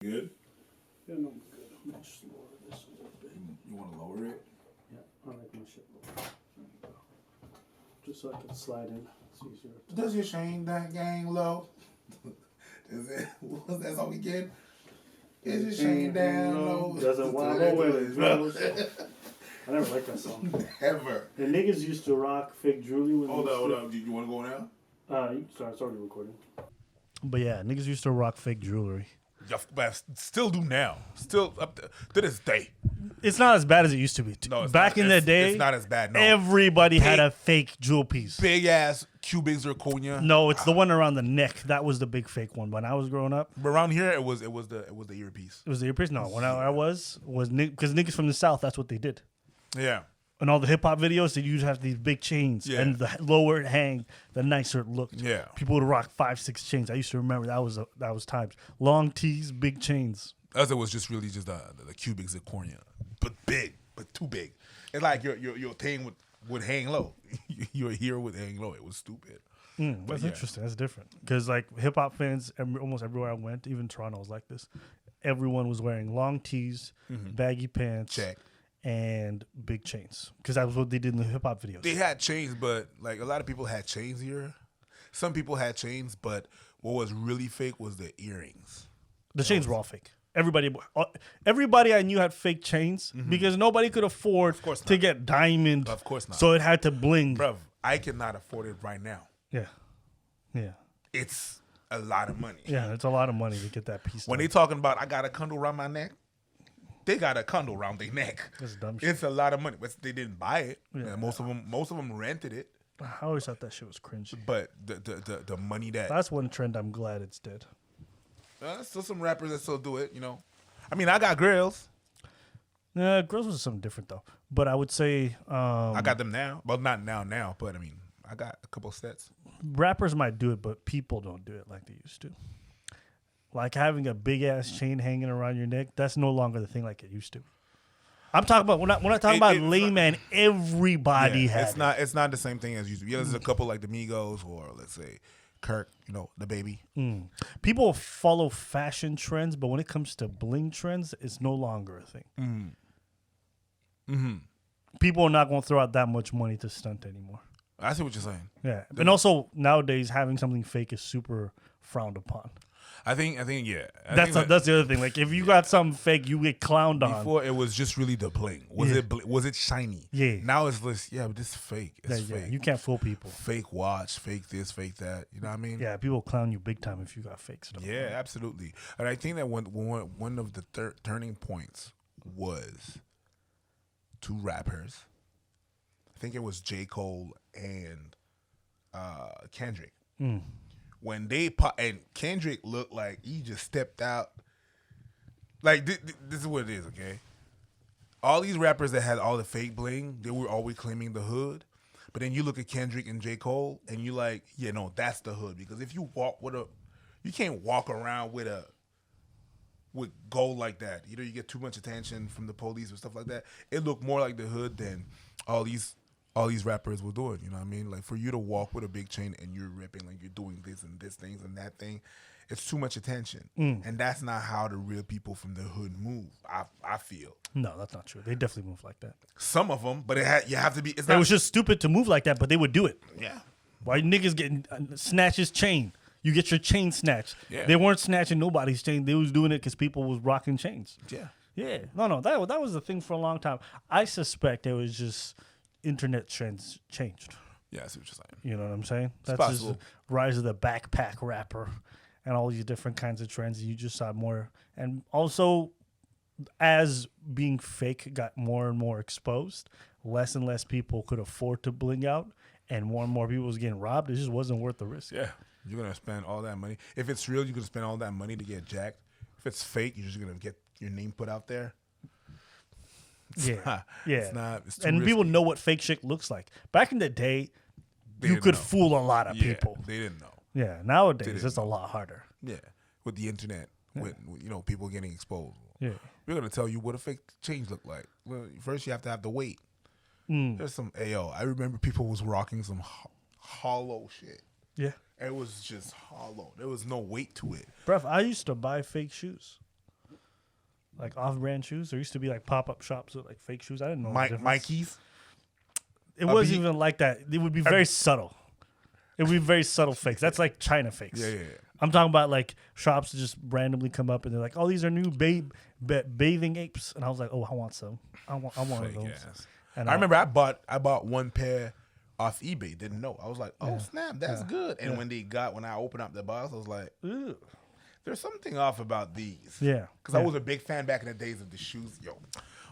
Good? Yeah, no, I'm good. I'm gonna just lower this a little bit. You want to lower it? Yeah, I like my shit lower. There you go. Just so I can slide in. It's easier. Does your chain that gang low? That's all we get? Is your chain down low? Doesn't wobble when it goes. I never liked that song. Ever. The niggas used to rock fake jewelry. When Hold on. Do you want to go now? Sorry, it's already recording. But yeah, niggas used to rock fake jewelry. But still do now. Still up to this day. It's not as bad as it used to be. No, Back in the day, it's not as bad. No. Everybody had a fake jewel piece. Big ass cubic zirconia. No, it's the one around the neck. That was the big fake one. When I was growing up, But around here, it was the earpiece. it was the earpiece. No, when I was because niggas from the south, that's what they did. Yeah. And all the hip hop videos, they used to have these big chains, Yeah. and the lower it hang, the nicer it looked. Yeah. People would rock 5-6 chains. I used to remember that was times. Long tees, big chains. Us, it was just really just the cubic zirconia, but big, but too big. It's like your thing would hang low. Your here would hang low. It was stupid. That's interesting. That's different. Because like hip hop fans, almost everywhere I went, even Toronto was like this. Everyone was wearing long tees, baggy pants, Check. and big chains. Because that was what they did in the hip hop videos. They had chains, but like a lot of people had chains here. Some people had chains, but what was really fake was the earrings. The chains were all fake. Everybody I knew had fake chains because nobody could afford to get diamond. Of course not. So it had to bling. Bruv, I cannot afford it right now. Yeah. It's a lot of money. Yeah, it's a lot of money to get that piece. When they talking about I got a condo around my neck, they got a condo around their neck. That's dumb shit. It's a lot of money, but they didn't buy it. Yeah. Most of them rented it. I always thought that shit was cringy. But the money that's one trend I'm glad it's dead. Still some rappers that still do it, you know. I mean, I got grills. Girls was something different though. But I would say I got them now. Well, not now, but I mean, I got a couple sets. Rappers might do it, but people don't do it like they used to. Like having a big ass chain hanging around your neck, that's no longer the thing like it used to. I'm talking about when I talking about layman, everybody had it's not the same thing as used to be. Yeah, there's a couple like the Migos or let's say Kirk, you know, the baby. People follow fashion trends, but when it comes to bling trends, it's no longer a thing. People are not going to throw out that much money to stunt anymore. I see what you're saying. Yeah, and also nowadays having something fake is super frowned upon. I think yeah. That's the other thing. Like if you got something fake, you get clowned on. Before it was just really the bling. Was it shiny? Yeah. Now it's just but this is fake. It's fake. Yeah. You can't fool people. Fake watch, fake this, fake that. You know what I mean? Yeah, people clown you big time if you got fake stuff. Yeah, absolutely. And I think that one of the turning points was two rappers. I think it was J. Cole and Kendrick. When they and Kendrick looked like he just stepped out. Like this is what it is, okay? All these rappers that had all the fake bling, they were always claiming the hood. But then you look at Kendrick and J. Cole, and you like, yeah, no, that's the hood. Because if you walk you can't walk around with gold like that. You know, you get too much attention from the police and stuff like that. It looked more like the hood than all these rappers were doing, you know what I mean? Like for you to walk with a big chain and you're ripping, like you're doing this and this things and that thing, it's too much attention. And that's not how the real people from the hood move, I feel. No, that's not true. They definitely move like that. Some of them, but you have to be. It was just stupid to move like that, but they would do it. Yeah. Why niggas getting snatch his chain? You get your chain snatched. Yeah. They weren't snatching nobody's chain. They was doing it because people was rocking chains. Yeah. Yeah. No, that was the thing for a long time. I suspect it was just internet trends changed. Yeah, I see what you're saying. You know what I'm saying? That's possible. just the rise of the backpack rapper and all these different kinds of trends. You just saw more. And also, as being fake got more and more exposed, less and less people could afford to bling out, and more people was getting robbed. It just wasn't worth the risk. Yeah. You're going to spend all that money. If it's real, you're going to spend all that money to get jacked. If it's fake, you're just going to get your name put out there. It's not, it's too and risky. people know what fake shit looks like. Back in the day, you could fool a lot of people. They didn't know. Yeah, nowadays it's a lot harder. Yeah, with the internet, with people getting exposed. Yeah, we're gonna tell you what a fake change look like. Well, first you have to have the weight. There's some I remember people was rocking some hollow shit. Yeah, it was just hollow. There was no weight to it. Bruv, I used to buy fake shoes. like off-brand shoes. There used to be like pop-up shops with like fake shoes. I didn't know the difference. Mikey's. It wasn't even like that. It would be very subtle. It would be very subtle fakes. That's like China fakes. Yeah. I'm talking about like shops that just randomly come up and they're like, "Oh, these are new bathing apes," and I was like, "Oh, I want some. I want one of those." Ass. And I remember I bought one pair off eBay. Didn't know. I was like, "Oh snap, that's good." And when I opened up the box, I was like, "Ew, there's something off about these." Yeah, because I was a big fan back in the days of the shoes. Yo,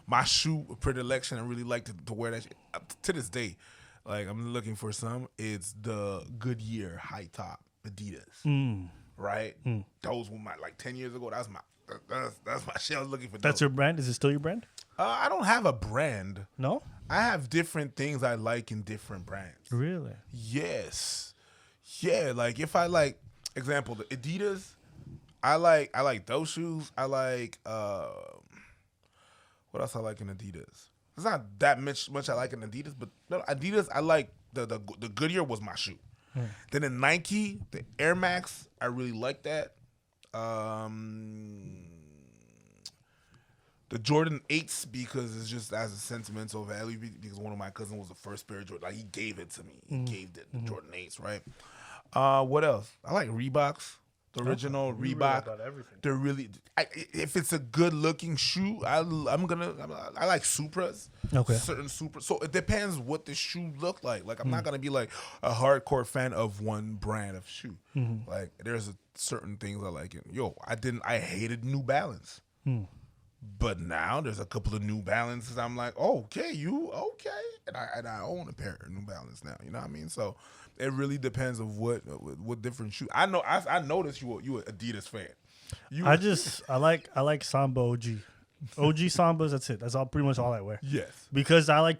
my shoe predilection, I really like to wear that shit. To this day. Like, I'm looking for some. It's the Goodyear high top Adidas, right? Those were my 10 years ago. That's my shit. I was looking for. That's your brand. Is it still your brand? I don't have a brand. No. I have different things I like in different brands. Really? Yes. Yeah. Like if I like, example, the Adidas. I like those shoes. I like what else I like in Adidas. It's not that much I like in Adidas, but no, Adidas, I like the Goodyear was my shoe. Then in Nike, the Air Max, I really like that. The Jordan 8s because it's just as a sentimental value because one of my cousins was the first pair of Jordan. Like he gave it to me. He gave the Jordan 8s, right? What else? I like Reeboks. The original Reebok. They're really. If it's a good looking shoe, I like Supras. Okay. Certain Supras. So it depends what the shoe look like. Like I'm not gonna be like a hardcore fan of one brand of shoe. Like there's certain things I like. I hated New Balance. But now there's a couple of New Balances. I'm like, oh, okay, and I own a pair of New Balance now. You know what I mean? So it really depends of what different shoes. I know. I noticed you an Adidas fan. I like Samba OG Sambas. That's it. That's all pretty much all I wear. Yes. Because I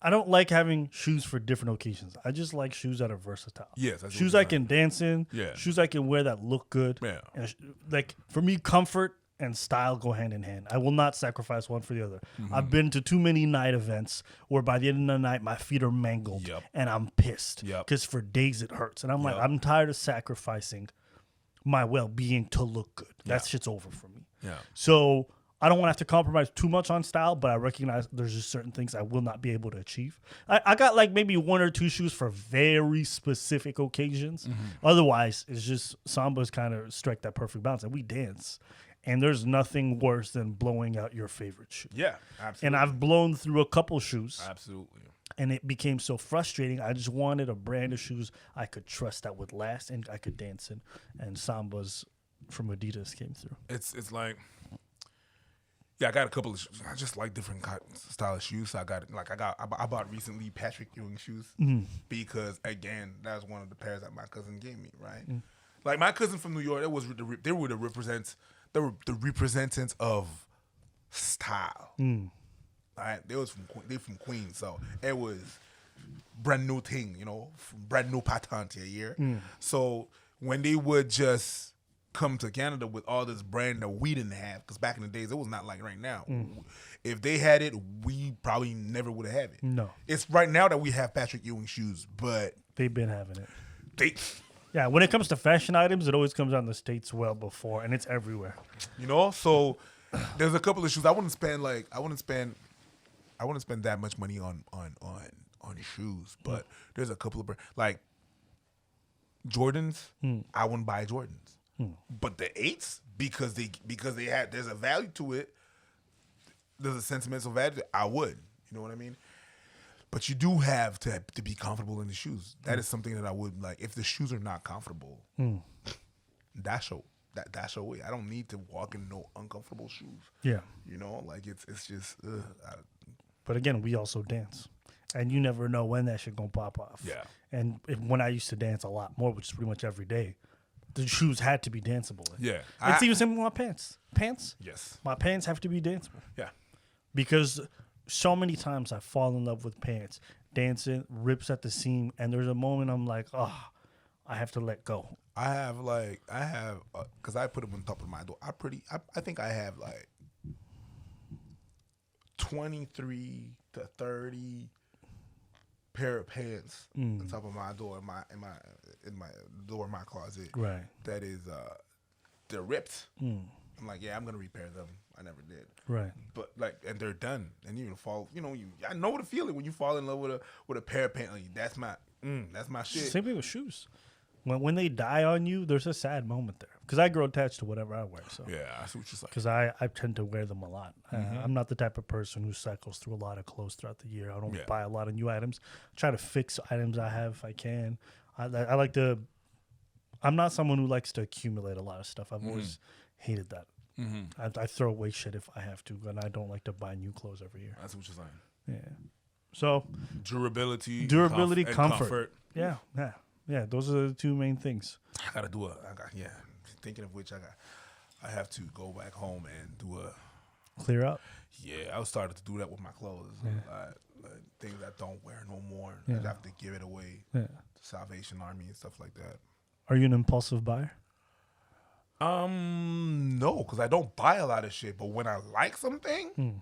don't like having shoes for different occasions. I just like shoes that are versatile. Yes. Shoes I can dance in. Yeah. Shoes I can wear that look good. Yeah. And like for me, comfort and style go hand in hand. I will not sacrifice one for the other. I've been to too many night events where by the end of the night my feet are mangled and I'm pissed because for days it hurts. And I'm like, I'm tired of sacrificing my well-being to look good. That shit's over for me. Yeah. So I don't want to have to compromise too much on style, but I recognize there's just certain things I will not be able to achieve. I got like maybe one or two shoes for very specific occasions. Otherwise, it's just Samba's kind of strike that perfect balance. And we dance. And there's nothing worse than blowing out your favorite shoe. Yeah, absolutely. And I've blown through a couple shoes. Absolutely. And it became so frustrating. I just wanted a brand of shoes I could trust that would last and I could dance in. And Samba's from Adidas came through. It's like, I got a couple of shoes. I just like different style of shoes. So I bought recently Patrick Ewing shoes because again, that's one of the pairs that my cousin gave me. Right, like my cousin from New York. They were the representatives of style. Right, they from Queens, so it was brand new thing, brand new patent a year. So when they would just come to Canada with all this brand that we didn't have, because back in the days it was not like right now. If they had it, we probably never would have it. No, it's right now that we have Patrick Ewing shoes, but they've been having it. Yeah, when it comes to fashion items, it always comes out in the States well before, and it's everywhere. So there's a couple of shoes. I wouldn't spend that much money on shoes, but there's a couple of like Jordans. I wouldn't buy Jordans, but the 8s because there's a value to it. There's a sentimental value. I would. You know what I mean? But you do have to be comfortable in the shoes. That is something that I would like. If the shoes are not comfortable, that's your way. I don't need to walk in no uncomfortable shoes. Yeah, like it's just. But again, we also dance, and you never know when that shit gonna pop off. Yeah. And when I used to dance a lot more, which is pretty much every day, the shoes had to be danceable. Yeah, it's even same with my pants. Yes, my pants have to be danceable. Yeah, because so many times I fall in love with pants, dancing, rips at the seam, and there's a moment I'm like, oh, I have to let go. I have because I put them on top of my door. I think I have like 23 to 30 pair of pants on top of my door in my door of my closet. Right. That is they're ripped. I'm like, yeah, I'm gonna repair them. I never did. Right. But like, and they're done. And you fall, I know the feeling when you fall in love with a pair of pants. Like, that's my shit. Same thing with shoes. When they die on you, there's a sad moment there. Because I grow attached to whatever I wear. So Yeah, I see what you're saying. because I tend to wear them a lot. I'm not the type of person who cycles through a lot of clothes throughout the year. I don't buy a lot of new items. I try to fix items I have if I can. I like to. I'm not someone who likes to accumulate a lot of stuff. I've always hated that. I throw away shit if I have to, and I don't like to buy new clothes every year. That's what you're saying. Yeah. So Durability, comfort. Yeah. Those are the two main things. I gotta do Thinking of which, I have to go back home and do a Clear up. Yeah, I was starting to do that with my clothes. Like things I don't wear no more. Yeah. I have to give it away Yeah. to Salvation Army and stuff like that. Are you an impulsive buyer? No, because I don't buy a lot of shit. But when I like something,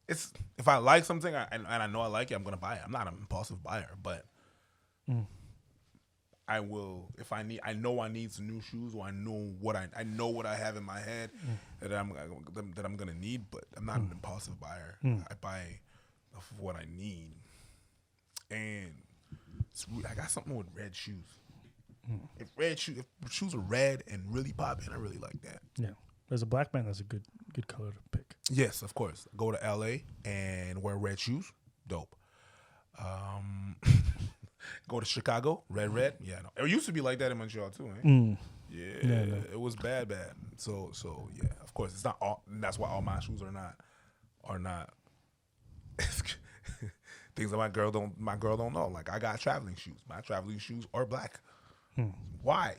if I like something and I know I like it, I'm gonna buy it. I'm not an impulsive buyer, but I will if I know I need some new shoes, or I know what I have in my head that I'm gonna need. But I'm not an impulsive buyer. I buy what I need, and I got something with red shoes. If shoes are red and really popping, I really like that. Yeah. As a black man, that's a good color to pick. Yes, of course. Go to LA and wear red shoes. Dope. Go to Chicago, red. Yeah, no. It used to be like that in Montreal too, eh? Yeah, it was bad. So yeah, of course it's not all. And that's why all my shoes are not things that my girl don't know. Like I got traveling shoes. My traveling shoes are black. Why?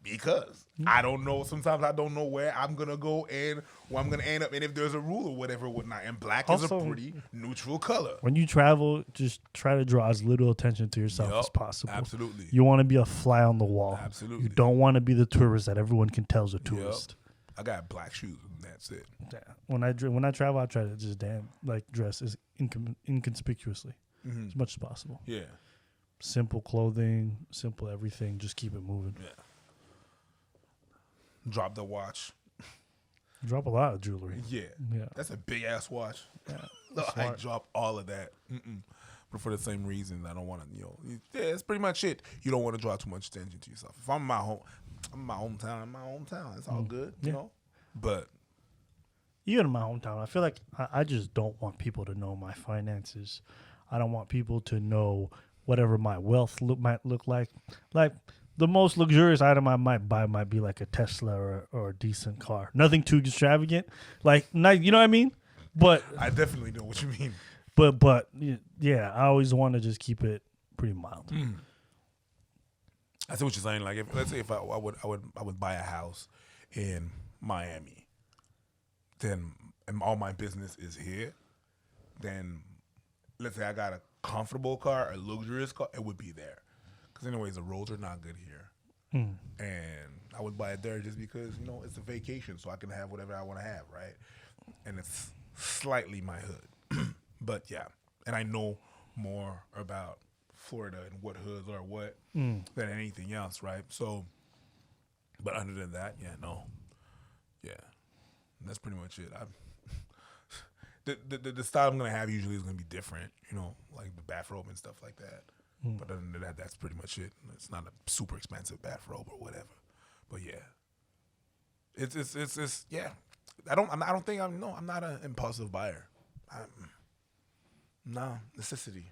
Because I don't know. Sometimes I don't know where I'm gonna go and where I'm gonna end up, and if there's a rule or whatnot. And black is a pretty neutral color. When you travel, just try to draw as little attention to yourself as possible. Absolutely. You want to be a fly on the wall. Absolutely. You don't want to be the tourist that everyone can tell is a tourist. I got black shoes, and that's it. Yeah. When I travel, I try to just dress as inconspicuously as much as possible. Yeah. Simple clothing, simple everything. Just keep it moving. Yeah. Drop the watch. Drop a lot of jewelry. Yeah. That's a big ass watch. Yeah. I drop all of that. But for the same reason, I don't want to. It's pretty much it. You don't want to draw too much attention to yourself. If I'm in my hometown. It's all good, you know. But even in my hometown, I feel like I just don't want people to know my finances. I don't want people to know whatever my wealth might look like. Like the most luxurious item I might buy might be like a Tesla or a decent car. Nothing too extravagant. Like, you know what I mean? But I definitely know what you mean. But yeah, I always want to just keep it pretty mild. I see what you're saying. Like, let's say if I would buy a house in Miami, then and all my business is here. Then let's say I got a comfortable car, a luxurious car, it would be there. Because anyways, the roads are not good here. And I would buy it there just because, it's a vacation, so I can have whatever I want to have, right? And it's slightly my hood. But yeah, and I know more about Florida and what hoods are what than anything else, right? So, but other than that, that's pretty much it. The style I'm gonna have usually is gonna be different, like the bathrobe and stuff like that. But other than that, that's pretty much it. It's not a super expensive bathrobe or whatever. But yeah, it's yeah. I don't think I'm not an impulsive buyer. Necessity.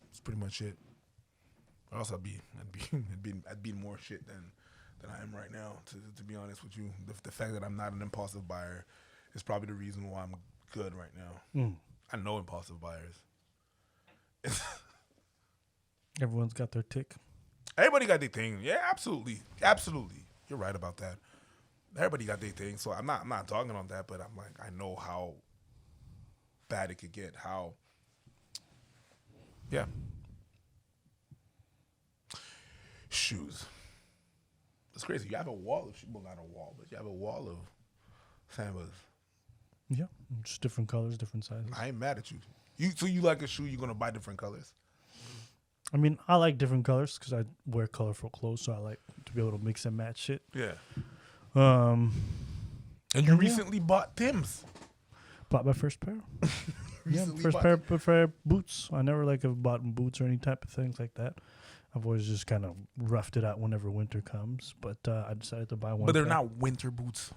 It's pretty much it. Or else I'd be more shit than I am right now. To be honest with you, the fact that I'm not an impulsive buyer is probably the reason why I'm good right now. I know impulsive buyers. Everyone's got their tick. Everybody got their thing. Yeah, absolutely. You're right about that. Everybody got their thing. So I'm not talking on that, but I'm like, I know how bad it could get. How, yeah. Shoes. It's crazy. You have a wall of shoes. Well, not a wall, but you have a wall of Sambas. Yeah, just different colors, different sizes. I ain't mad at you. So you like a shoe, you're going to buy different colors? I mean, I like different colors because I wear colorful clothes, so I like to be able to mix and match it. Yeah. And you Yeah. recently bought Tim's. Bought my first pair. Yeah, Recently first bought pair of boots. I never have bought boots or any type of things like that. I've always just kind of roughed it out whenever winter comes. But I decided to buy one. But they're pair. not winter boots.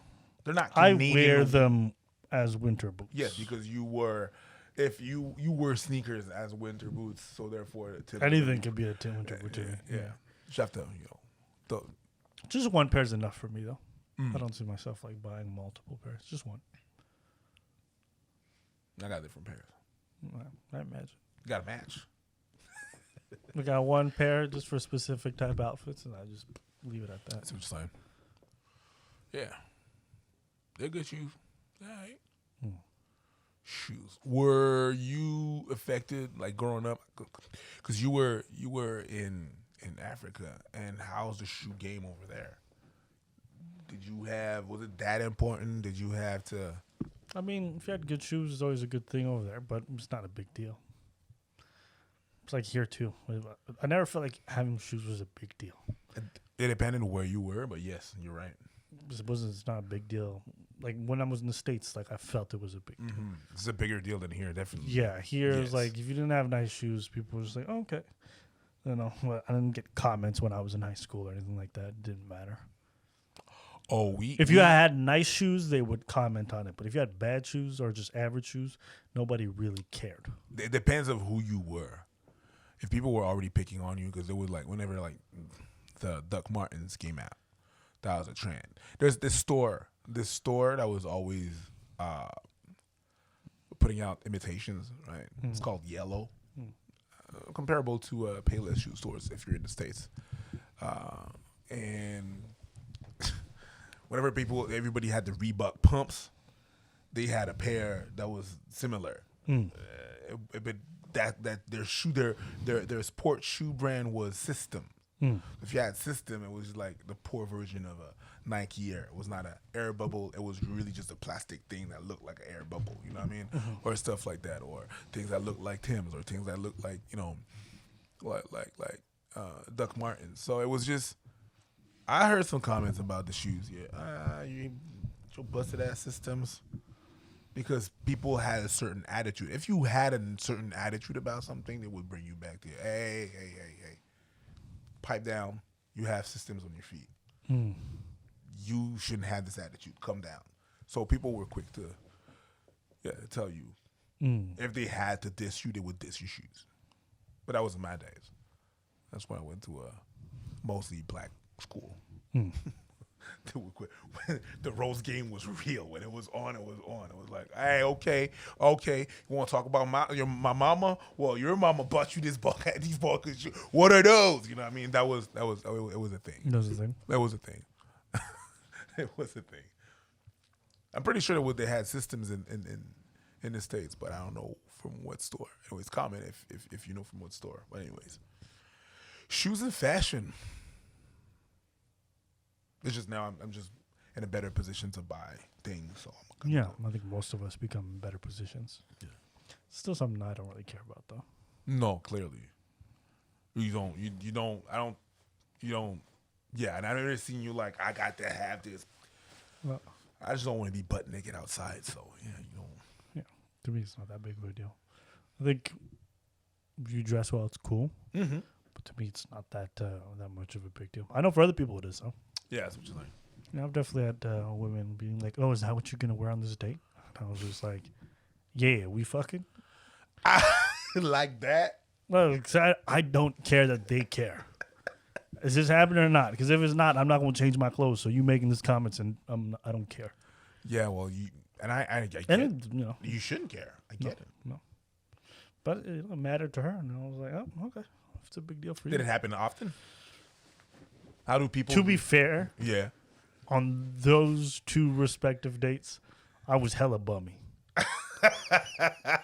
They're not I Canadian. wear them as winter boots. Yes, because you were, if you wear sneakers as winter boots, so therefore Anything could be a winter boot to me. Yeah, you just have to, Just one pair is enough for me, though. Mm. I don't see myself like buying multiple pairs. Just one. I got different pairs. I imagine. You got to match. We got one pair just for specific type outfits, and I just leave it at that. That's what you're saying. Yeah, they're good shoes. All right. Shoes. Were you affected like growing up? Because you were in Africa, and how's the shoe game over there? Was it that important? Did you have to? I mean, if you had good shoes, it's always a good thing over there, but it's not a big deal. It's like here too. I never felt like having shoes was a big deal. It depended on where you were, but yes, you're right. It's not a big deal. Like when I was in the States, like I felt it was a big deal. Mm-hmm. It's a bigger deal than here, definitely. Yeah, here Yes. it's like if you didn't have nice shoes, people were just like, oh, okay. Well, I didn't get comments when I was in high school or anything like that. It didn't matter. Oh, If you had nice shoes, they would comment on it. But if you had bad shoes or just average shoes, nobody really cared. It depends of who you were. If people were already picking on you, because it was like whenever like the Doc Martens came out, that was a trend. There's this store that was always putting out imitations, right? It's called Yellow, comparable to Payless shoe stores if you're in the States. And whenever everybody had the Reebok pumps, they had a pair that was similar. But that their sports shoe brand was System. If you had System, it was like the poor version of a Nike Air. It was not an air bubble. It was really just a plastic thing that looked like an air bubble. You know what I mean? Or stuff like that, or things that look like Tim's, or things that look like Doc Martens. So it was just. I heard some comments about the shoes. Yeah, you busted ass Systems. Because people had a certain attitude. If you had a certain attitude about something, they would bring you back to, hey, pipe down. You have Systems on your feet. You shouldn't have this attitude. Come down. So people were quick to tell you. If they had to diss you, they would diss your shoes. But that wasn't my days. That's when I went to a mostly black school. The roast game was real. When it was on, it was on. It was like, hey, okay. You want to talk about my mama? Well, your mama bought you these ball shoes. What are those? You know what I mean? It was a thing. That was the thing. That was a thing. It was a thing. I'm pretty sure they had Systems in the States, but I don't know from what store. Anyways, comment if you know from what store. But anyways, shoes and fashion. It's just now I'm just in a better position to buy things. So I think most of us become in better positions. Yeah. Still something I don't really care about though. No, clearly. You don't. Yeah, and I've never seen you like, I got to have this. Well, I just don't want to be butt naked outside. So you don't. yeah, to me it's not that big of a deal. I think if you dress well, it's cool. Mm-hmm. But to me, it's not that much of a big deal. I know for other people it is though. Yeah, that's what you're like. I've definitely had women being like, "Oh, is that what you're gonna wear on this date?" And I was just like, "Yeah, we fucking." Like that? Well, 'cause I don't care that they care. Is this happening or not? Because if it's not, I'm not gonna change my clothes. So you making these comments, and I don't care. Yeah, well, I get And it. You shouldn't care. I get it. No, but it mattered to her, and I was like, "Oh, okay, if it's a big deal for you." Did it happen often? How do people? To be fair, yeah. On those two respective dates, I was hella bummy.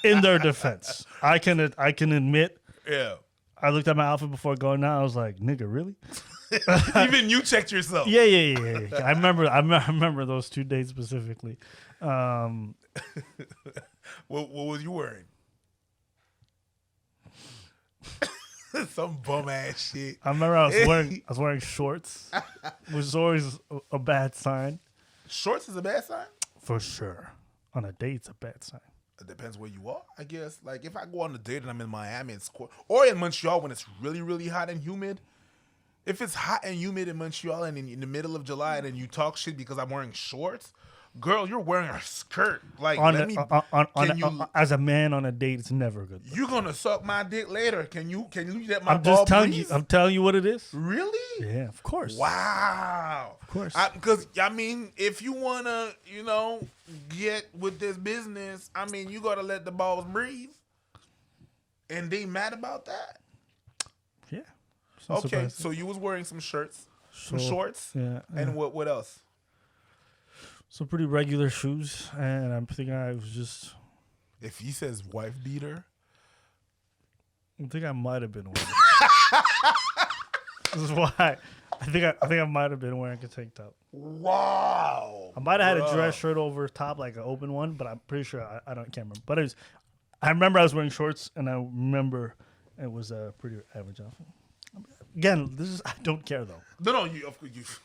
In their defense, I can admit. Yeah. I looked at my outfit before going out. I was like, "Nigga, really?" Even you checked yourself. Yeah. I remember those 2 dates specifically. What was you wearing? Some bum ass shit. I remember I was wearing shorts, which is always a bad sign. Shorts is a bad sign? For sure. On a date, it's a bad sign. It depends where you are, I guess. Like if I go on a date and I'm in Miami, or in Montreal when it's really, really hot and humid. If it's hot and humid in Montreal and in the middle of July and then you talk shit because I'm wearing shorts, girl, you're wearing a skirt. Like, as a man on a date, it's never a good. You're gonna suck my dick later. Can you let my I'm ball just telling breathe? you. I'm telling you what it is. Really? Yeah, of course. Wow. Of course. Because I mean, if you wanna, get with this business, I mean, you gotta let the balls breathe. And they mad about that? Yeah. Okay, so you was wearing some shorts, yeah. And what else? Some pretty regular shoes, and I'm thinking I was just. If he says wife beater, I think I might have been wearing. This is why I think I might have been wearing a tank top. Wow. I might have had a dress shirt over top, like an open one, but I'm pretty sure I can't remember. But I remember I was wearing shorts, and I remember it was a pretty average outfit. Again, I don't care though. No, you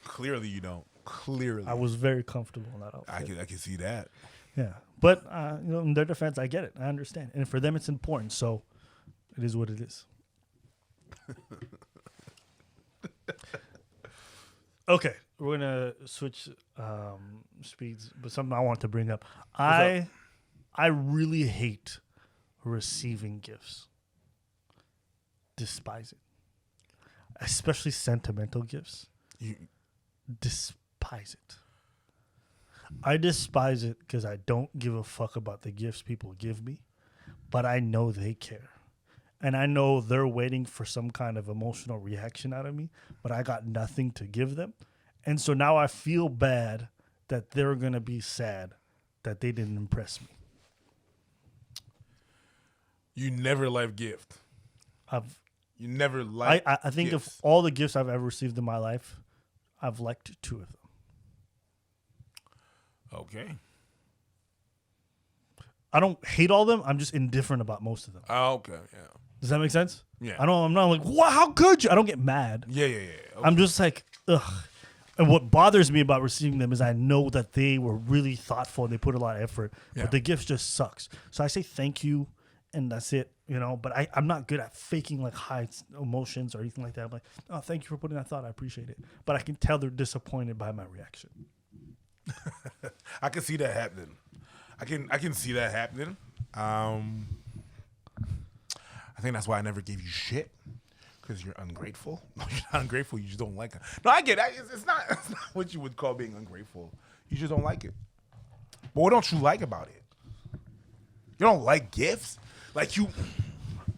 clearly you don't. Clearly, I was very comfortable in that outfit. I can see that. Yeah, but in their defense, I get it. I understand, and for them, it's important. So, it is what it is. Okay, we're gonna switch speeds, but something I want to bring up. I really hate receiving gifts. Despise it. Especially sentimental gifts. You despise it. I despise it because I don't give a fuck about the gifts people give me, but I know they care. And I know they're waiting for some kind of emotional reaction out of me, but I got nothing to give them. And so now I feel bad that they're going to be sad that they didn't impress me. You never liked gift. You never liked I think gifts. of all the gifts I've ever received in my life, I've liked 2 of them. Okay. I don't hate all of them. I'm just indifferent about most of them. Oh, okay, yeah. Does that make sense? Yeah. I'm not like, wow, how could you? I don't get mad. Yeah. Okay. I'm just like, ugh. And what bothers me about receiving them is I know that they were really thoughtful and they put a lot of effort, but the gift just sucks. So I say thank you, and that's it, But I'm not good at faking like high emotions or anything like that. I'm like, oh, thank you for putting that thought. I appreciate it. But I can tell they're disappointed by my reaction. I can see that happening. I can see that happening. I think that's why I never gave you shit, because you're ungrateful. No, you're not ungrateful. You just don't like it. No, I get it. It's not what you would call being ungrateful. You just don't like it. But what don't you like about it? You don't like gifts? Like you...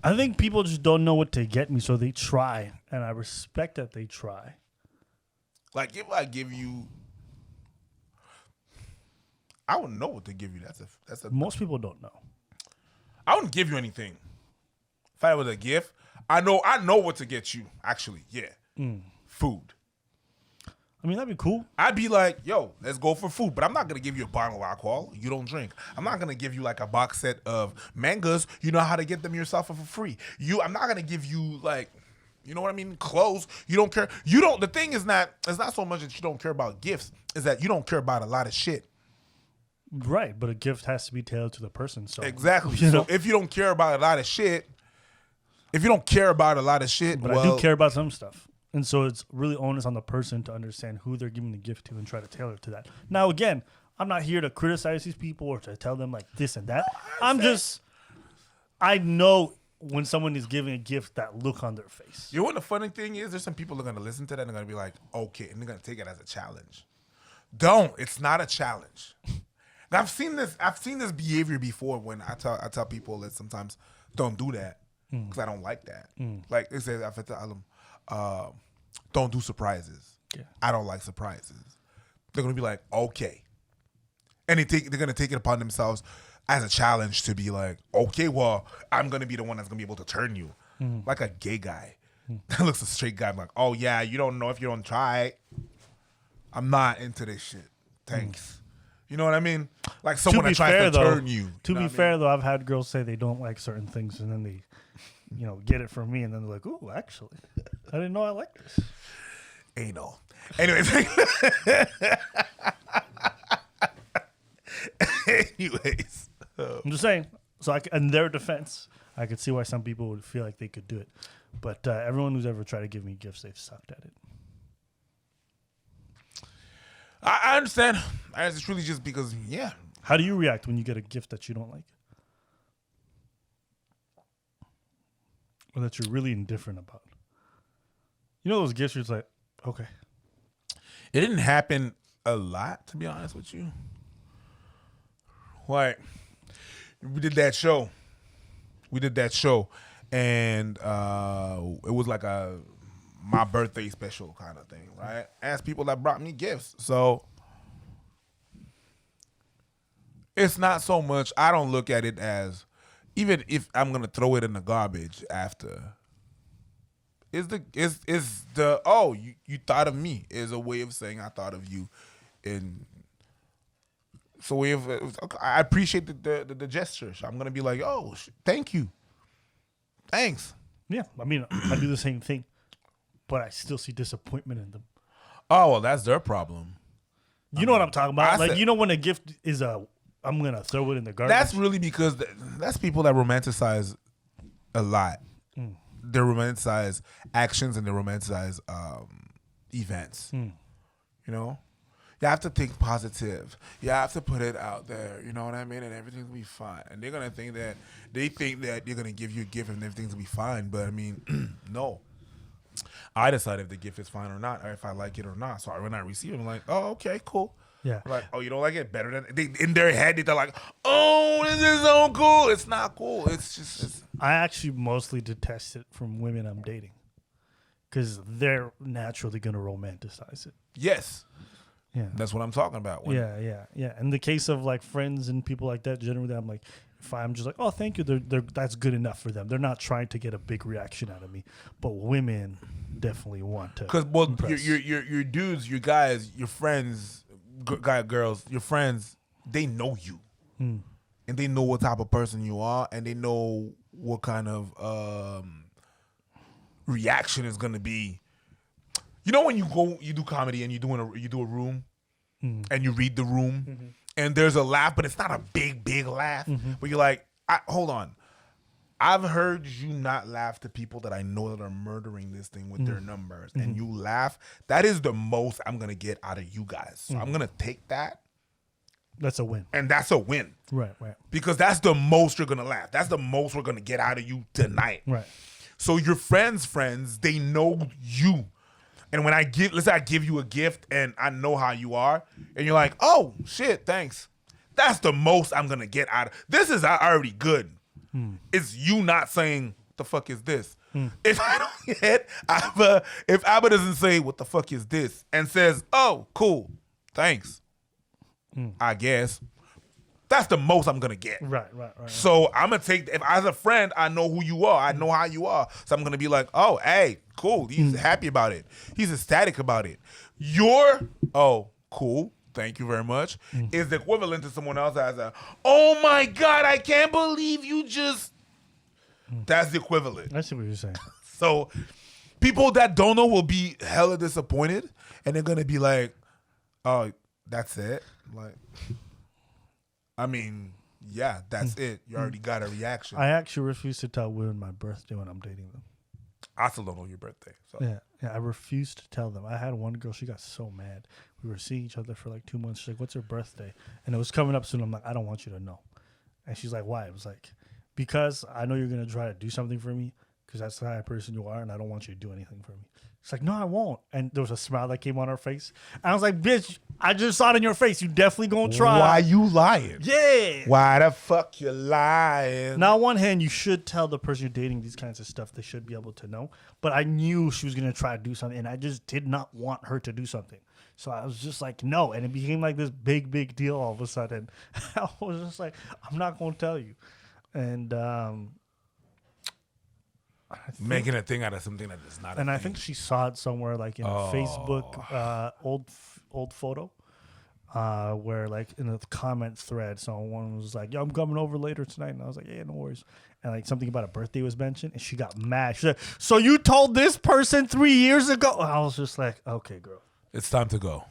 I think people just don't know what to get me, so they try. And I respect that they try. Like if I give you... I wouldn't know what to give you. That's a. Most people don't know. I wouldn't give you anything. If I was a gift, I know what to get you. Actually, yeah, food. I mean, that'd be cool. I'd be like, yo, let's go for food, but I'm not gonna give you a bottle of alcohol. You don't drink. I'm not gonna give you like a box set of mangas. You know how to get them yourself for free. I'm not gonna give you like, you know what I mean? Clothes. You don't care. You don't. The thing is not. It's not so much that you don't care about gifts. Is that you don't care about a lot of shit. Right, but a gift has to be tailored to the person. So exactly. So if you don't care about a lot of shit, but I do care about some stuff, and so it's really onus on the person to understand who they're giving the gift to and try to tailor it to that. Now, again, I'm not here to criticize these people or to tell them like this and that. I know when someone is giving a gift, that look on their face. You know what the funny thing is? There's some people that are gonna listen to that and they're gonna be like, okay, and they're gonna take it as a challenge. It's not a challenge. I've seen this behavior before when I tell people that sometimes don't do that because I don't like that. Like they say, I tell them, don't do surprises. Yeah. I don't like surprises. They're gonna be like, okay, and they're gonna take it upon themselves as a challenge to be like, okay, well, I'm gonna be the one that's gonna be able to turn you, like a gay guy that looks a straight guy. I'm like, oh yeah, you don't know if you don't try. I'm not into this shit. Thanks. You know what I mean? Like someone that tries to turn you. To be fair, though, I've had girls say they don't like certain things, and then they, get it from me, and then they're like, "Ooh, actually, I didn't know I liked this." Anal. Anyways, Anyways, I'm just saying. So, in their defense, I could see why some people would feel like they could do it. But everyone who's ever tried to give me gifts, they've sucked at it. I understand. It's really just because, yeah. How do you react when you get a gift that you don't like? Or that you're really indifferent about? You know those gifts where it's like, okay. It didn't happen a lot, to be honest with you. Like, we did that show. And it was like my birthday special kind of thing, right? As people that brought me gifts. So it's not so much, I don't look at it as, even if I'm gonna throw it in the garbage after, is the oh, you thought of me is a way of saying I thought of you. And so I appreciate the gesture. So I'm gonna be like, oh, thank you. Thanks. Yeah, I mean, I do the same thing, but I still see disappointment in them. Oh, well, that's their problem. You know what I'm talking about? Like, you know when a gift is I'm going to throw it in the garbage? That's really because that's people that romanticize a lot. They romanticize actions and they romanticize events. You know? You have to think positive. You have to put it out there. You know what I mean? And everything's going to be fine. And they're going to think that they're going to give you a gift and everything's going to be fine. But, I mean, no. I decide if the gift is fine or not, or if I like it or not. So when I receive it, I'm like, oh, okay, cool. Yeah. Like, oh, you don't like it? Better than in their head, they're like, oh, this is so cool. It's not cool. It's just. I actually mostly detest it from women I'm dating because they're naturally going to romanticize it. Yes. Yeah. That's what I'm talking about. Yeah. In the case of like friends and people like that, generally I'm like, if I'm just like, oh, thank you, that's good enough for them. They're not trying to get a big reaction out of me. But women definitely want to. Because your dudes, your guys, your friends, girls, your friends, they know you, and they know what type of person you are, and they know what kind of reaction is gonna be. You know when you do comedy and you do a room, and you read the room, and there's a laugh, but it's not a big laugh. But you're like, hold on, I've heard you not laugh to people that I know that are murdering this thing with their numbers, and you laugh. That is the most I'm gonna get out of you guys. So I'm gonna take that. That's a win, and that's a win, right? Because that's the most you're gonna laugh. That's the most we're gonna get out of you tonight, right? So your friends, they know you. And when let's say I give you a gift and I know how you are, and you're like, oh, shit, thanks. That's the most I'm going to get out of this. Is already good. It's you not saying, what the fuck is this? If I don't get Abba, if Abba doesn't say, what the fuck is this? And says, oh, cool, thanks, I guess. That's the most I'm going to get. Right. So I'm going to take, if as a friend, I know who you are. I know how you are. So I'm going to be like, oh, hey, cool. He's happy about it. He's ecstatic about it. Oh, cool. Thank you very much. Is the equivalent to someone else as oh my God, I can't believe you just. That's the equivalent. I see what you're saying. So people that don't know will be hella disappointed. And they're going to be like, oh, that's it. Like, I mean, yeah, that's it. You already got a reaction. I actually refuse to tell women my birthday when I'm dating them. I still don't know your birthday. So. Yeah, I refuse to tell them. I had one girl, she got so mad. We were seeing each other for like 2 months. She's like, what's her birthday? And it was coming up soon. I'm like, I don't want you to know. And she's like, why? I was like, because I know you're going to try to do something for me because that's the kind of person you are, and I don't want you to do anything for me. She's like, no, I won't. And there was a smile that came on her face. And I was like, bitch, I just saw it in your face. You definitely gonna try. Why you lying? Yeah. Why the fuck you lying? Now, on one hand, you should tell the person you're dating these kinds of stuff. They should be able to know. But I knew she was gonna try to do something, and I just did not want her to do something. So I was just like, no. And it became like this big deal all of a sudden. I was just like, I'm not gonna tell you. And making a thing out of something that is not. And I think she saw it somewhere, like in a Facebook old photo, where like in a comment thread, someone was like, "Yo, I'm coming over later tonight," and I was like, "Yeah, no worries." And like something about a birthday was mentioned, and she got mad. She said, "So you told this person 3 years ago?" And I was just like, "Okay, girl, it's time to go."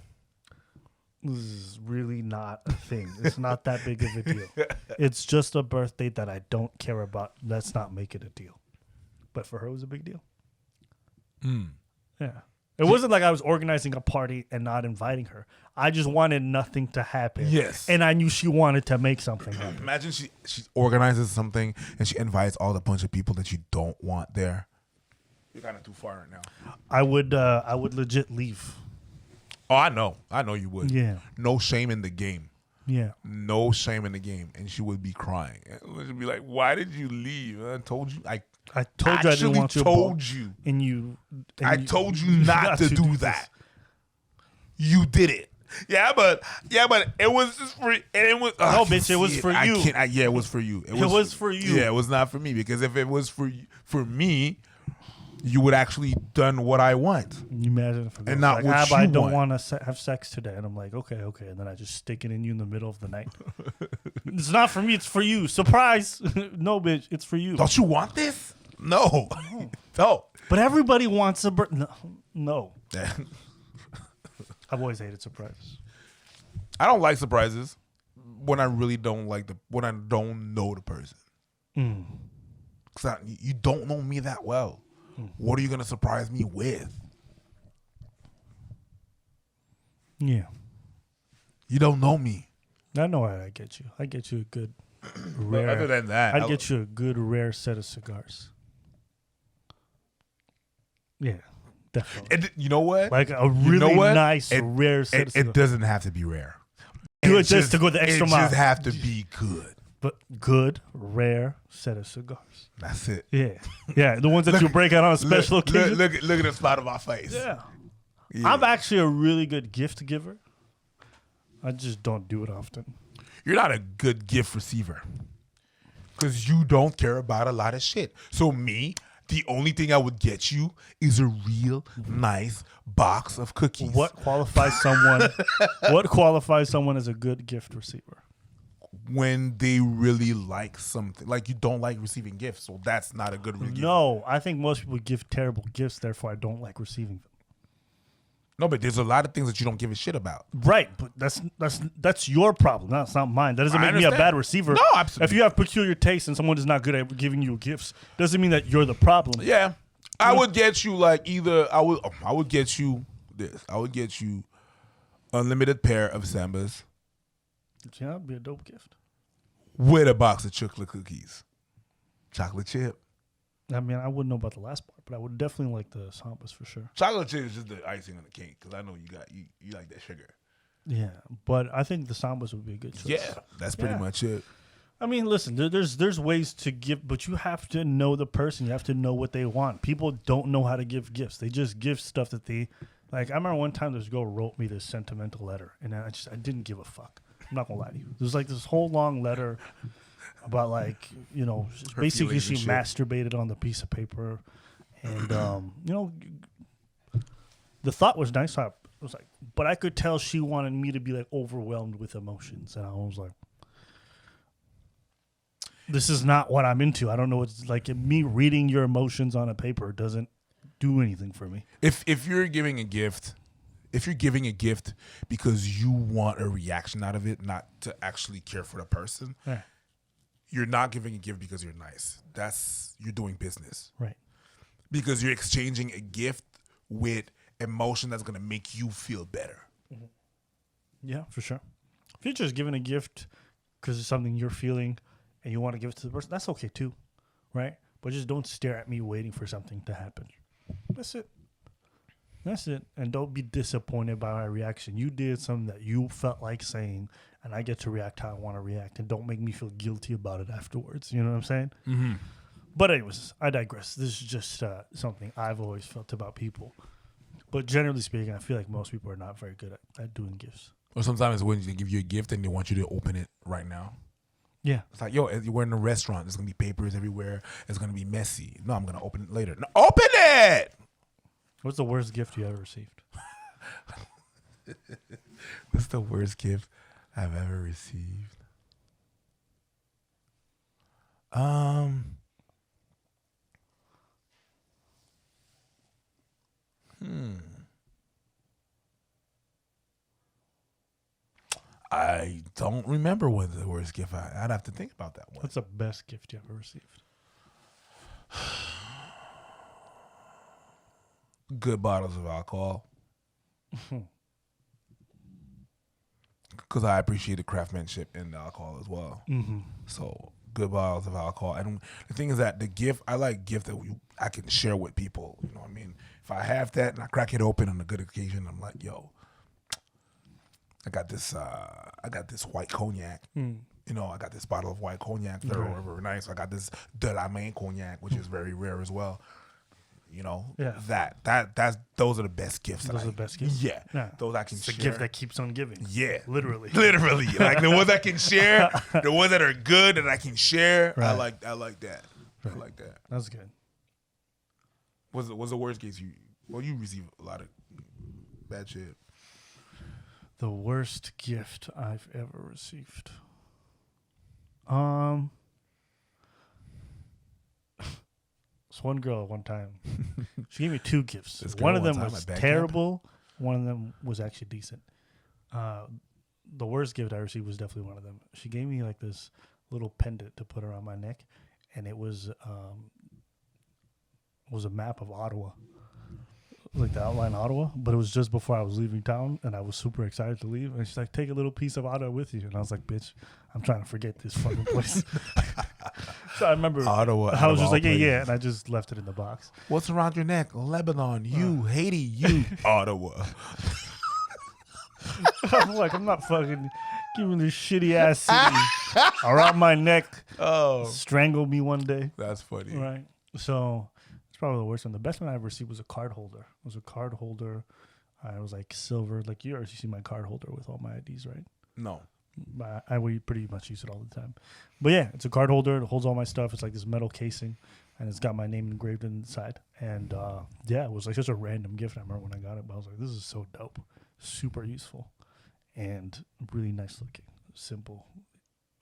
This is really not a thing. It's not that big of a deal. It's just a birthday that I don't care about. Let's not make it a deal. But for her, it was a big deal. Yeah. It wasn't like I was organizing a party and not inviting her. I just wanted nothing to happen. Yes. And I knew she wanted to make something happen. Imagine she organizes something and she invites all the bunch of people that you don't want there. You're kind of too far right now. I would legit leave. Oh, I know you would. Yeah. No shame in the game. Yeah. No shame in the game. And she would be crying. And she'd be like, why did you leave? I told you. I told you I didn't want you. told you. I told you not to do that. You did it. Yeah, but it was just for it was. No, bitch, it was for you. Yeah, it was for you. It was for you. Yeah, it was not for me, because if it was for me, you would actually done what I want. You imagine if and not what you I don't want to have sex today, and I'm like, okay, and then I just stick it in you in the middle of the night. It's not for me. It's for you. Surprise! No, bitch, it's for you. Don't you want this? No. No. But everybody wants a no. I've always hated surprises. I don't like surprises when I really don't when I don't know the person. Cause you don't know me that well. What are you gonna surprise me with? Yeah. You don't know me. I know I get you. I get you a good rare. Other than that, I'd get you a good rare set of cigars. Yeah, definitely. And you know what? Like a really nice rare set of cigars. It doesn't have to be rare. Do it just to go the extra mile. It just have to be good. But good, rare set of cigars. That's it. Yeah. The ones that you break out on a special occasion. Look at the spot of my face. Yeah. I'm actually a really good gift giver. I just don't do it often. You're not a good gift receiver because you don't care about a lot of shit. So me, the only thing I would get you is a real nice box of cookies. What qualifies someone? What qualifies someone as a good gift receiver? When they really like something. Like, you don't like receiving gifts, so that's not a good gift. No, I think most people give terrible gifts, therefore I don't like receiving them. No, but there's a lot of things that you don't give a shit about. Right, but that's your problem. That's not mine. That doesn't make me a bad receiver. No, absolutely. If you have peculiar taste and someone is not good at giving you gifts, doesn't mean that you're the problem. Yeah. I would get you I would get you this. I would get you unlimited pair of Sambas. Yeah, that'd be a dope gift. With a box of chocolate cookies. Chocolate chip. I mean, I wouldn't know about the last part, but I would definitely like the Sambas for sure. Chocolate chip is just the icing on the cake, because I know you like that sugar. Yeah, but I think the Sambas would be a good choice. Yeah, that's pretty much it. I mean, listen, there's ways to give, but you have to know the person. You have to know what they want. People don't know how to give gifts. They just give stuff that they like. I remember one time this girl wrote me this sentimental letter, and I didn't give a fuck. I'm not gonna lie to you. There's like this whole long letter about basically she masturbated on the piece of paper, and the thought was nice. I was like, but I could tell she wanted me to be like overwhelmed with emotions, and I was like, this is not what I'm into. I don't know. It's like me reading your emotions on a paper doesn't do anything for me. If you're giving a gift. If you're giving a gift because you want a reaction out of it, not to actually care for the person, you're not giving a gift because you're nice. You're doing business. Right. Because you're exchanging a gift with emotion that's going to make you feel better. Mm-hmm. Yeah, for sure. If you're just giving a gift because it's something you're feeling and you want to give it to the person, that's okay too, right? But just don't stare at me waiting for something to happen. That's it. That's it. And don't be disappointed by my reaction. You did something that you felt like saying, and I get to react how I want to react. And don't make me feel guilty about it afterwards. You know what I'm saying? Mm-hmm. But anyways, I digress. This is just something I've always felt about people. But generally speaking, I feel like most people are not very good at doing gifts. Or sometimes when they give you a gift and they want you to open it right now. Yeah. It's like, yo, we're in a restaurant. There's going to be papers everywhere. It's going to be messy. No, I'm going to open it later. No, open it! What's the worst gift you ever received? What's the worst gift I've ever received? I don't remember what the worst gift I'd have to think about that one. What's the best gift you ever received? Good bottles of alcohol. Because I appreciate the craftsmanship in the alcohol as well. Mm-hmm. So good bottles of alcohol. And the thing is that the gift, I like gift that I can share with people. You know what I mean? If I have that and I crack it open on a good occasion, I'm like, yo, I got this white cognac. Mm. You know, I got this bottle of white cognac. They're very nice. I got this de la main cognac, which is very rare as well. You know, those are the best gifts. Those are the best gifts? Yeah. Yeah. Those I can It's share. the gift that keeps on giving. Yeah. Literally. Like the ones I can share, the ones that are good that I can share. Right. I like that. Right. I like that. That's good. What's the worst case you receive a lot of bad shit. The worst gift I've ever received. This one girl one time, she gave me two gifts. One of them was terrible. One of them was actually decent. The worst gift I received was definitely one of them. She gave me like this little pendant to put around my neck, and it was a map of Ottawa, like the outline Ottawa. But it was just before I was leaving town, and I was super excited to leave. And she's like, "Take a little piece of Ottawa with you," and I was like, "Bitch, I'm trying to forget this fucking place." So I remember Ottawa. I was just like, yeah, and I just left it in the box. What's around your neck? Lebanon, you, Haiti, you, Ottawa. I'm like, I'm not fucking giving this shitty ass city around my neck. Oh, Strangle me one day. that's funny. Right. So it's probably the worst one. The best one I ever received was a card holder. It was a card holder. It was like silver. Like you see my card holder with all my IDs, right? No. We pretty much use it all the time. But yeah, it's a card holder. It holds all my stuff. It's like this metal casing, and it's got my name engraved inside. And it was like just a random gift. I remember when I got it, but I was like, this is so dope. Super useful and really nice looking. Simple,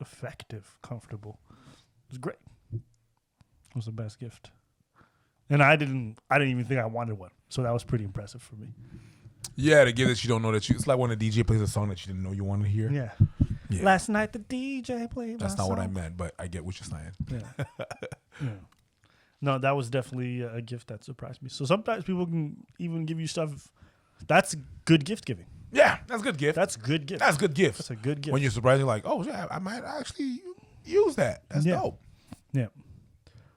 effective, comfortable. It was great. It was the best gift. And I didn't even think I wanted one. So that was pretty impressive for me. Yeah, the gift that you don't know it's like when a DJ plays a song that you didn't know you wanted to hear. Yeah. Last night the DJ played That's my not song. what I meant, but I get what you're saying. Yeah. No, that was definitely a gift that surprised me. So sometimes people can even give you stuff. That's good gift giving. Yeah, that's a good gift. That's good gift. That's good gift. That's a good gift. When you're surprised, you're like, oh, yeah, I might actually use that. That's dope. Yeah.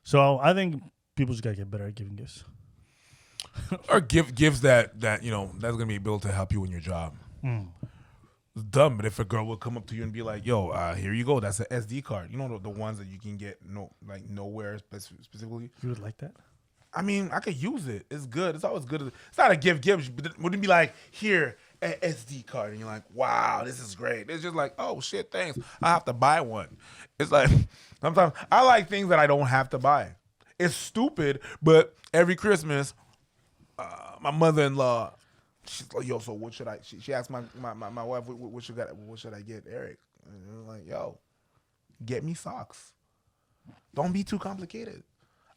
So I think people just got to get better at giving gifts. Or gifts that you know that's gonna be able to help you in your job. It's dumb, but if a girl will come up to you and be like, "Yo, here you go. That's an SD card." You know the ones that you can get nowhere specifically. You would like that? I mean, I could use it. It's good. It's always good. It's not a gift, but it wouldn't be like, "Here, an SD card," and you're like, "Wow, this is great." It's just like, "Oh shit, thanks. I have to buy one." It's like sometimes I like things that I don't have to buy. It's stupid, but every Christmas. My mother-in-law, she's like, yo, so what should I? She asked my wife, what should I get Eric? And I'm like, yo, get me socks. Don't be too complicated.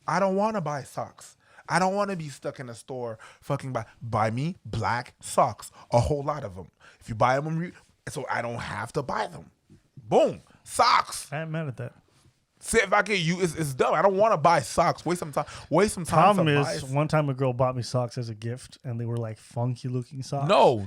I don't want to buy socks. I don't want to be stuck in a store fucking buy me black socks, a whole lot of them. If you buy them, so I don't have to buy them. Boom, socks. I ain't mad at that. See, if I can use it's dumb. I don't want to buy socks. Waste some time. Problem is, one time a girl bought me socks as a gift, and they were like funky looking socks. No.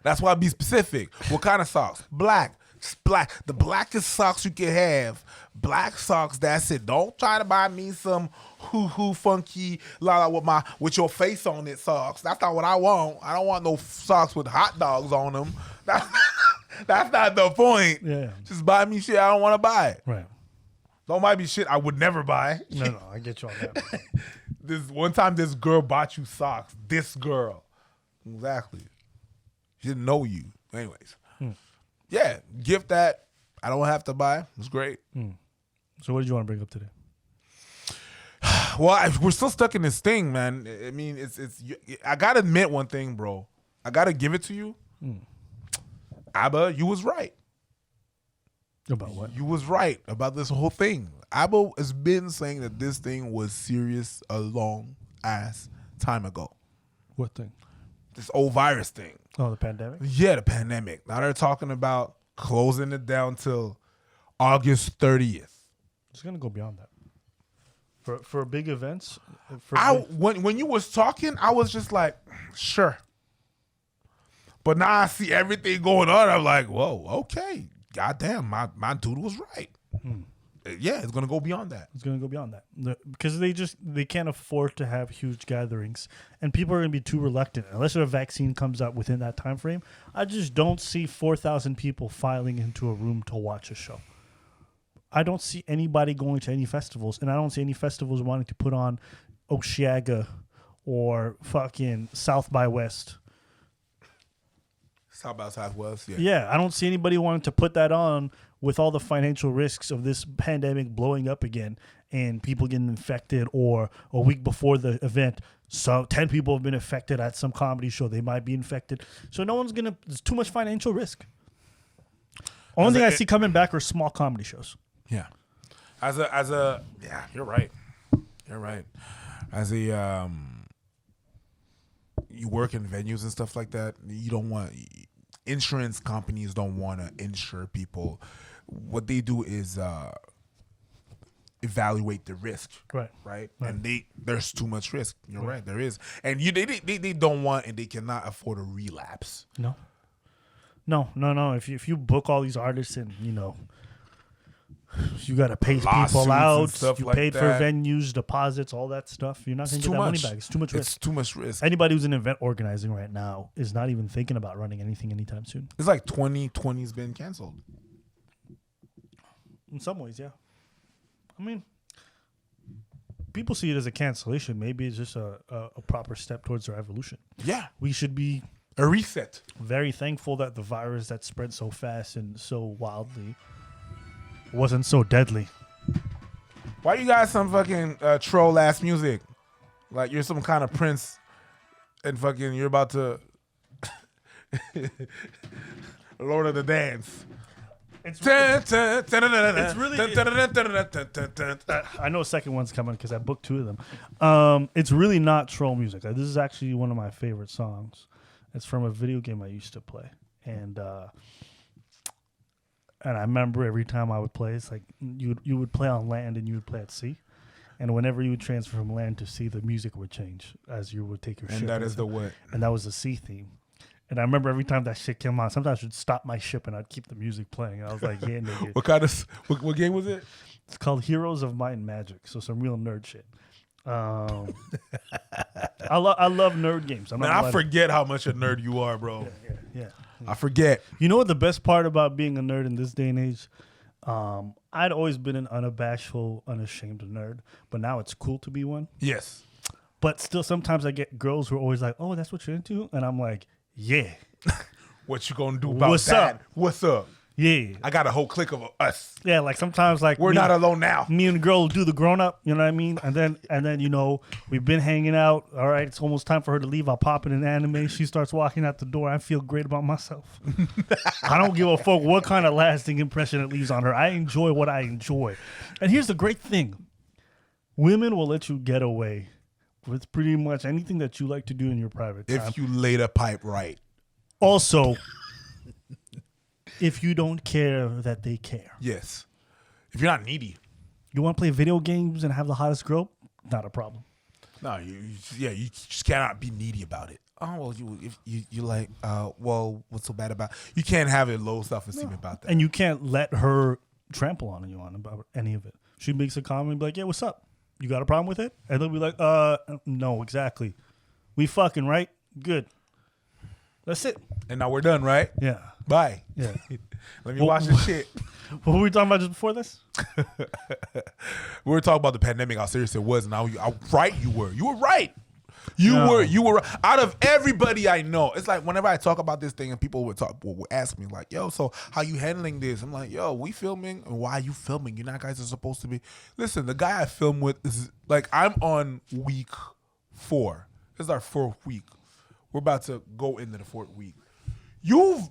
That's why I be specific. What kind of socks? Black. Just black. The blackest socks you can have. Black socks. That's it. Don't try to buy me some hoo funky with your face on it socks. That's not what I want. I don't want no socks with hot dogs on them. That's not the point. Yeah. Just buy me shit I don't want to buy. Right. Don't buy me shit I would never buy. No, I get you on that. This one time, this girl bought you socks. This girl, exactly. She didn't know you. Anyways, yeah, gift that I don't have to buy. It's great. So, what did you want to bring up today? Well, we're still stuck in this thing, man. I mean, I gotta admit one thing, bro. I gotta give it to you. Abba, you was right. About what? You was right about this whole thing. Abba has been saying that this thing was serious a long ass time ago. What thing? this old virus thing. Oh, the pandemic? Yeah, the pandemic. Now they're talking about closing it down till August 30th. It's going to go beyond that. For big events, when you was talking, I was just like, sure. But now I see everything going on. I'm like, whoa, okay. Goddamn, my dude was right. Yeah, it's gonna go beyond that. It's going to go beyond that because they can't afford to have huge gatherings, and people are going to be too reluctant unless a vaccine comes out within that time frame. I just don't see 4,000 people filing into a room to watch a show. I don't see anybody going to any festivals, and I don't see any festivals wanting to put on Oceaga or fucking South by West. South by Southwest, yeah. Yeah, I don't see anybody wanting to put that on with all the financial risks of this pandemic blowing up again and people getting infected, or a week before the event, so 10 people have been infected at some comedy show. They might be infected. So no one's going to, there's too much financial risk. Only thing I see coming back are small comedy shows. Yeah. Yeah, you're right. You're right. As a, you work in venues and stuff like that, you don't want, insurance companies don't want to insure people. What they do is evaluate the risk. Right. And there's too much risk. You're right. There is. And they don't want, and they cannot afford a relapse. No. If you book all these artists and, you know, you got to pay people out, you like paid that. for venues, deposits, all that stuff. You're not going to get that money back. It's too much risk. It's too much risk. Anybody who's in event organizing right now is not even thinking about running anything anytime soon. It's like 2020's been canceled. In some ways, yeah. I mean, people see it as a cancellation. Maybe it's just a proper step towards our evolution. Yeah. We should be a reset. Very thankful that the virus that spread so fast and so wildly wasn't so deadly. Why you got some fucking troll ass music? Like you're some kind of prince and fucking you're about to Lord of the Dance. It's really I know a second one's coming because I booked 2 of them. It's really not troll music. This is actually one of my favorite songs. It's from a video game I used to play. And I remember every time I would play, it's like you would play on land and you would play at sea. And whenever you would transfer from land to sea, the music would change as you would take your ship. And that is the what? And that was the sea theme. And I remember every time that shit came on, sometimes I would stop my ship and I'd keep the music playing. And I was like, yeah, nigga. What game was it? It's called Heroes of Might and Magic. So some real nerd shit. I love nerd games. I forget how much a nerd you are, bro. Yeah. I forget. You know what the best part about being a nerd in this day and age? I'd always been an unabashful, unashamed nerd, but now it's cool to be one. Yes. But still, sometimes I get girls who are always like, "Oh, that's what you're into," and I'm like, "Yeah." What you gonna do about What's that? up? What's up? Yeah. I got a whole clique of us. Yeah, like sometimes like we're not alone now. Me and the girl will do the grown up, you know what I mean? And then you know, we've been hanging out. All right, it's almost time for her to leave. I'll pop in an anime. She starts walking out the door. I feel great about myself. I don't give a fuck what kind of lasting impression it leaves on her. I enjoy what I enjoy. And here's the great thing. Women will let you get away with pretty much anything that you like to do in your private time. If you lay the pipe right. Also, if you don't care that they care. Yes. If you're not needy. You want to play video games and have the hottest girl? Not a problem. No, you just cannot be needy about it. Oh, well, you like, well, what's so bad about it? You can't have a low self-esteem about that. And you can't let her trample on you on about any of it. She makes a comment and be like, yeah, what's up? You got a problem with it? And they'll be like, no, exactly. We fucking, right? Good. That's it. And now we're done, right? Yeah. Bye. Yeah. Let me watch this shit. What were we talking about just before this? We were talking about the pandemic, how serious it was, and how right you were. You were right. You were out of everybody I know. It's like whenever I talk about this thing and people would ask me like, yo, so how you handling this? I'm like, yo, we filming, and why are you filming? You're not guys are supposed to be. Listen, the guy I film with is like, I'm on week 4. This is our 4th week. We're about to go into the 4th week. You've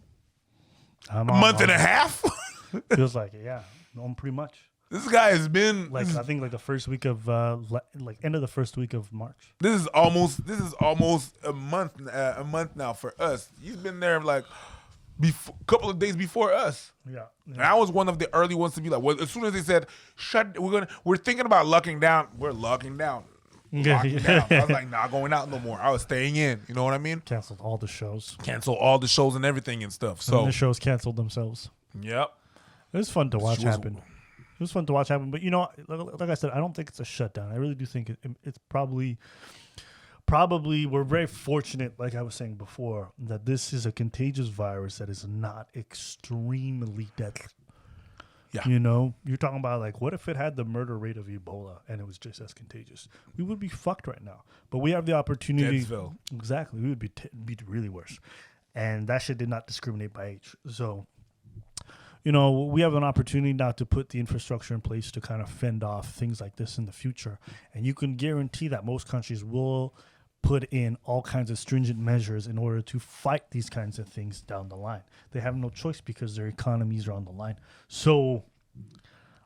a month and a half. Feels like it, yeah. Pretty much. This guy has been Like I think like the first week of like end of the first week of March. This is almost a month now for us. He's been there like a couple of days before us. Yeah. And I was one of the early ones to be like, well, as soon as they said we're thinking about locking down, we're locking down. Locking down. I was like, not going out no more. I was staying in. You know what I mean? Canceled all the shows. Cancel all the shows and everything and stuff. So And the shows canceled themselves. Yep. It was fun to watch happen. It was fun to watch happen. But, you know, like I said, I don't think it's a shutdown. I really do think it's probably we're very fortunate, like I was saying before, that this is a contagious virus that is not extremely deadly. Yeah. You know, you're talking about like, what if it had the murder rate of Ebola and it was just as contagious? We would be fucked right now. But we have the opportunity. Deadsville. Exactly. We would be really worse. And that shit did not discriminate by age. So, you know, we have an opportunity now to put the infrastructure in place to kind of fend off things like this in the future. And you can guarantee that most countries will put in all kinds of stringent measures in order to fight these kinds of things down the line. They have no choice because their economies are on the line. So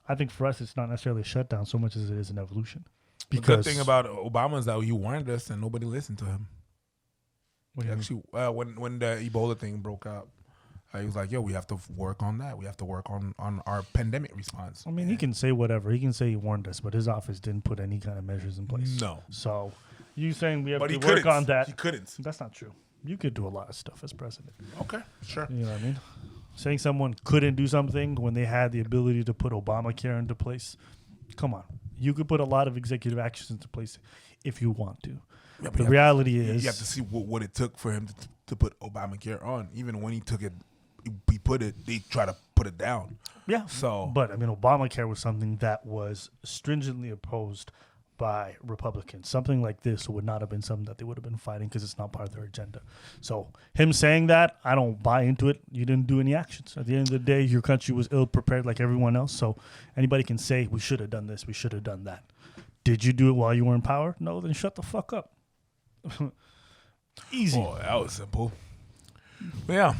I think for us, it's not necessarily a shutdown so much as it is an evolution. The good thing about Obama is that he warned us and nobody listened to him. Actually, when the Ebola thing broke out, he was like, yo, we have to work on that. We have to work on our pandemic response. I mean, he can say whatever. He can say he warned us, but his office didn't put any kind of measures in place. No. So you saying we have But to he work couldn't. on that? He couldn't. That's not true. You could do a lot of stuff as president. Okay, sure. You know what I mean? Saying someone couldn't do something when they had the ability to put Obamacare into place. Come on. You could put a lot of executive actions into place if you want to. Yeah, the reality is... You have to see what it took for him to put Obamacare on. Even when he took it, they try to put it down. Yeah. So, but I mean, Obamacare was something that was stringently opposed by Republicans. Something like this would not have been something that they would have been fighting because it's not part of their agenda. So him saying that, I don't buy into it. You didn't do any actions. At the end of the day, your country was ill prepared like everyone else. So anybody can say, we should have done this, we should have done that. Did you do it while you were in power? No, then shut the fuck up. Easy. Oh, that was simple. But yeah.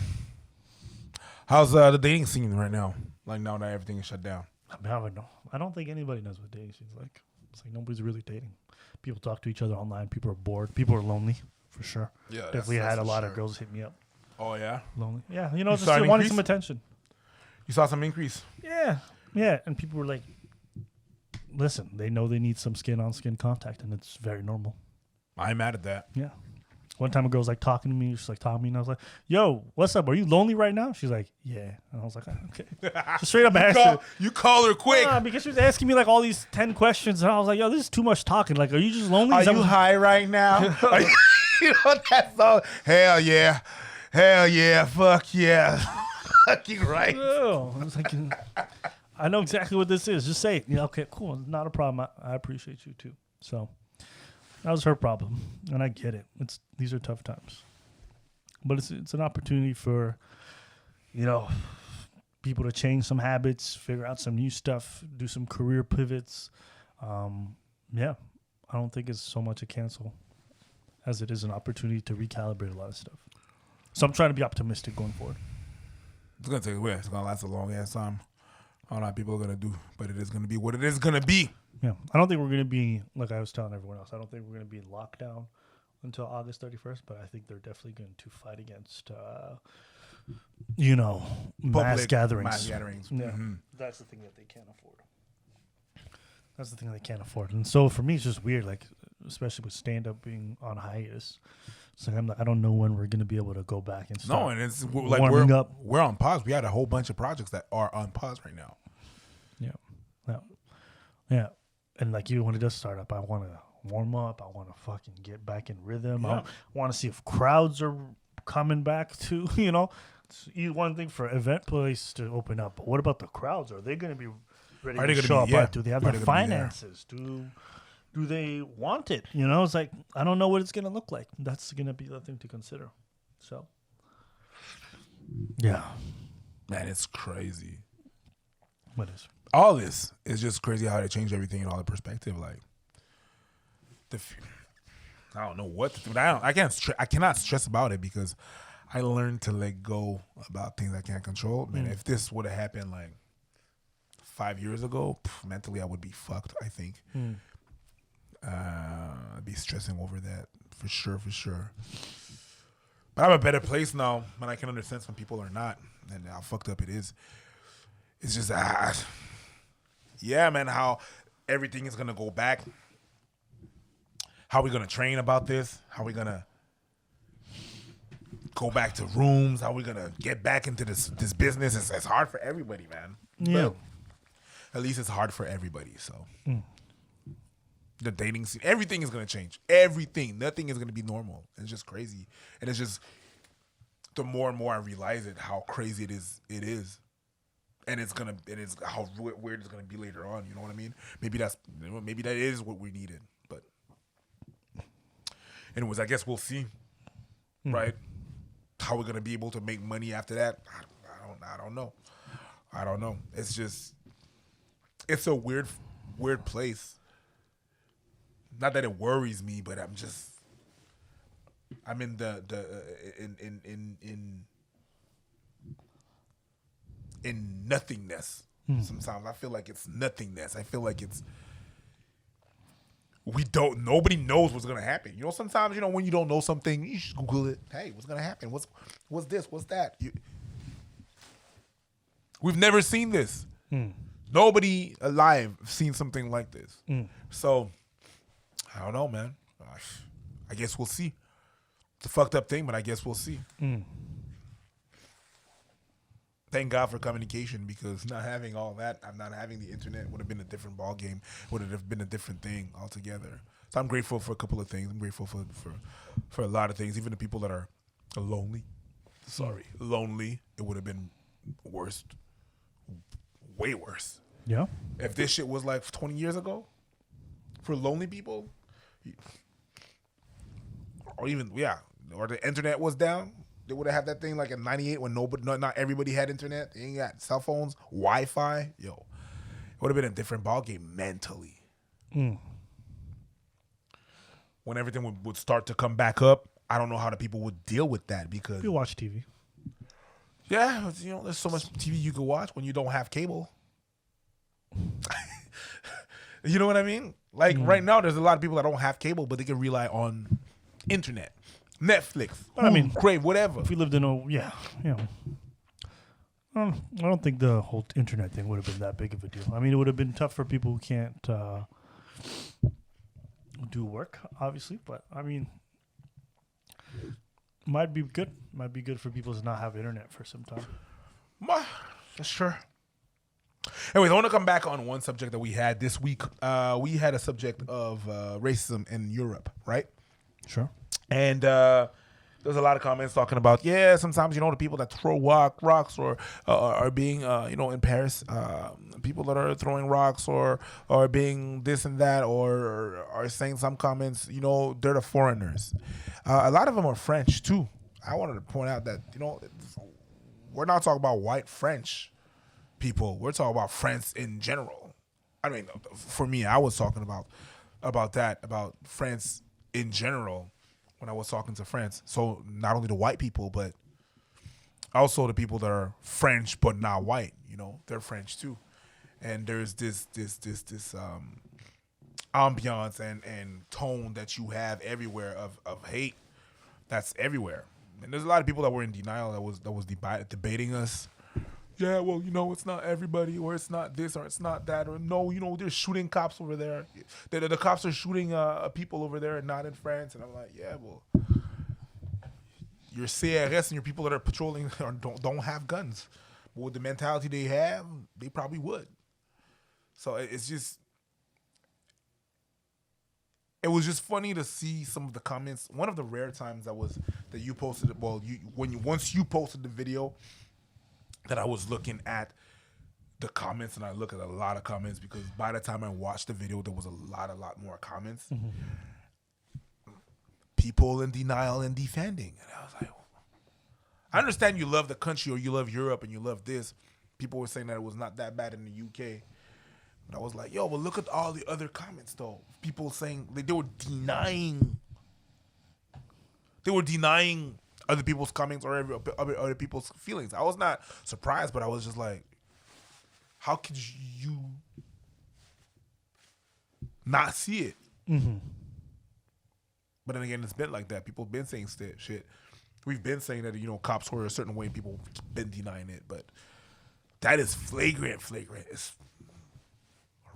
How's the dating scene right now? Like now that everything is shut down. I don't think anybody knows what dating is like. It's like nobody's really dating. People talk to each other online. People are bored. People are lonely, for sure. Yeah, definitely had a lot of girls hit me up. Oh yeah, lonely. Yeah, you know, just saw an wanting increase? some attention. You saw some increase. Yeah, and people were like, listen, they know they need some skin-on-skin contact, and it's very normal. I'm mad at that. Yeah. One time a girl was like talking to me. She's like talking to me, and I was like, yo, what's up? Are you lonely right now? She's like, yeah. And I was like, oh, okay. Just straight up asked You call her quick. because she was asking me like all these 10 questions, and I was like, yo, this is too much talking. Like, are you just lonely? Are you high right now? You know that song? Hell yeah. Hell yeah. Fuck yeah. Fucking right. Oh, I was like, I know exactly what this is. Just say it. Yeah, okay, cool. Not a problem. I appreciate you too. So that was her problem, and I get it. These are tough times, but it's an opportunity for, you know, people to change some habits, figure out some new stuff, do some career pivots. Yeah, I don't think it's so much a cancel as it is an opportunity to recalibrate a lot of stuff. So I'm trying to be optimistic going forward. It's gonna take away. It's gonna last a long ass time. I don't know how people are gonna do, but it is gonna be what it is gonna be. Yeah, I don't think we're going to be, like I was telling everyone else, I don't think we're going to be in lockdown until August 31st, but I think they're definitely going to fight against, you know, mass gatherings. Mass gatherings. Yeah, Mm-hmm. That's the thing that they can't afford. That's the thing that they can't afford. And so for me, it's just weird, like, especially with stand-up being on hiatus. So I don't know when we're going to be able to go back and start. No, and it's like warming up. We're on pause. We had a whole bunch of projects that are on pause right now. Yeah. And like even when it does start up, I want to warm up. I want to fucking get back in rhythm. Yeah. I want to see if crowds are coming back too. You know, it's one thing for event place to open up, but what about the crowds? Are they going to be ready to show up? Do they have the finances? Do they want it? You know, it's like I don't know what it's going to look like. That's going to be the thing to consider. So, yeah, man, it's crazy. What is? All this is just crazy how they change everything in all the perspective. Like, I don't know what to do. But I cannot stress about it because I learned to let go about things I can't control. Man, if this would have happened like 5 years ago, mentally I would be fucked, I think. I'd be stressing over that for sure. But I'm a better place now, and I can understand some people are not, and how fucked up it is. It's just, yeah, man, how everything is going to go back. How are we going to train about this? How are we going to go back to rooms? How are we going to get back into this business? It's hard for everybody, man. Yeah. But at least it's hard for everybody, so. The dating scene, everything is going to change. Everything. Nothing is going to be normal. It's just crazy. And it's just, the more and more I realize it, how crazy it is. And it's how weird it's going to be later on. You know what I mean? Maybe that is what we needed. But anyways, I guess we'll see. Right? How we're going to be able to make money after that? I don't know. It's just, it's a weird place. Not that it worries me, but I'm in in nothingness. Sometimes I feel like it's nothingness. I feel like nobody knows what's gonna happen. You know, sometimes, you know, when you don't know something, you just Google it. Hey, what's gonna happen? What's this? What's that? We've never seen this. Nobody alive seen something like this. So I don't know, man. I guess we'll see. It's a fucked up thing, but I guess we'll see. Thank God for communication, because not having all that, not having the internet would have been a different ball game. Would have been a different thing altogether. So I'm grateful for a couple of things. I'm grateful for a lot of things. Even the people that are lonely. Lonely. It would have been worse. Way worse. Yeah. If this shit was like 20 years ago, for lonely people, or even, or the internet was down, they would have had that thing like in 98 when not everybody had internet. They ain't got cell phones, Wi-Fi. It would have been a different ballgame mentally. When everything would start to come back up, I don't know how the people would deal with that, because You watch TV. yeah, you know, there's so much TV you can watch when you don't have cable. You know what I mean? Like right now, there's a lot of people that don't have cable, but they can rely on internet, Netflix. But I mean, great, whatever. If we lived in I don't think the whole internet thing would have been that big of a deal. I mean, it would have been tough for people who can't do work, obviously. But I mean, might be good. Might be good for people to not have internet for some time. That's sure. Anyways, I want to come back on one subject that we had this week. We had a subject of racism in Europe, right? Sure. And there's a lot of comments talking about, sometimes, you know, the people that throw rocks or are being, in Paris, people that are throwing rocks or are being this and that, or are saying some comments, you know, they're the foreigners. A lot of them are French, too. I wanted to point out that, you know, we're not talking about white French people. We're talking about France in general. I mean, for me, I was talking about that, about France in general when I was talking to France. So not only the white people, but also the people that are French but not white. You know, they're French too. And there's this ambiance and tone that you have everywhere of hate that's everywhere. And there's a lot of people that were in denial that was debating us. Yeah, well, you know, it's not everybody, or it's not this, or it's not that, or no, you know, they're shooting cops over there. The cops are shooting people over there and not in France. And I'm like, yeah, well, your CRS and your people that are patrolling don't have guns. But with the mentality they have, they probably would. So it's just, it was just funny to see some of the comments. One of the rare times that you posted it, once you posted the video, that I was looking at the comments, and I look at a lot of comments, because by the time I watched the video, there was a lot more comments. Mm-hmm. People in denial and defending. And I was like, I understand you love the country, or you love Europe, and you love this. People were saying that it was not that bad in the UK. But I was like, yo, but look at all the other comments, though. People saying they were denying. They were denying other people's comments or other people's feelings. I was not surprised, but I was just like, how could you not see it? But then again, it's been like that. People have been saying shit. We've been saying that, cops were a certain way and people have been denying it. But that is flagrant. It's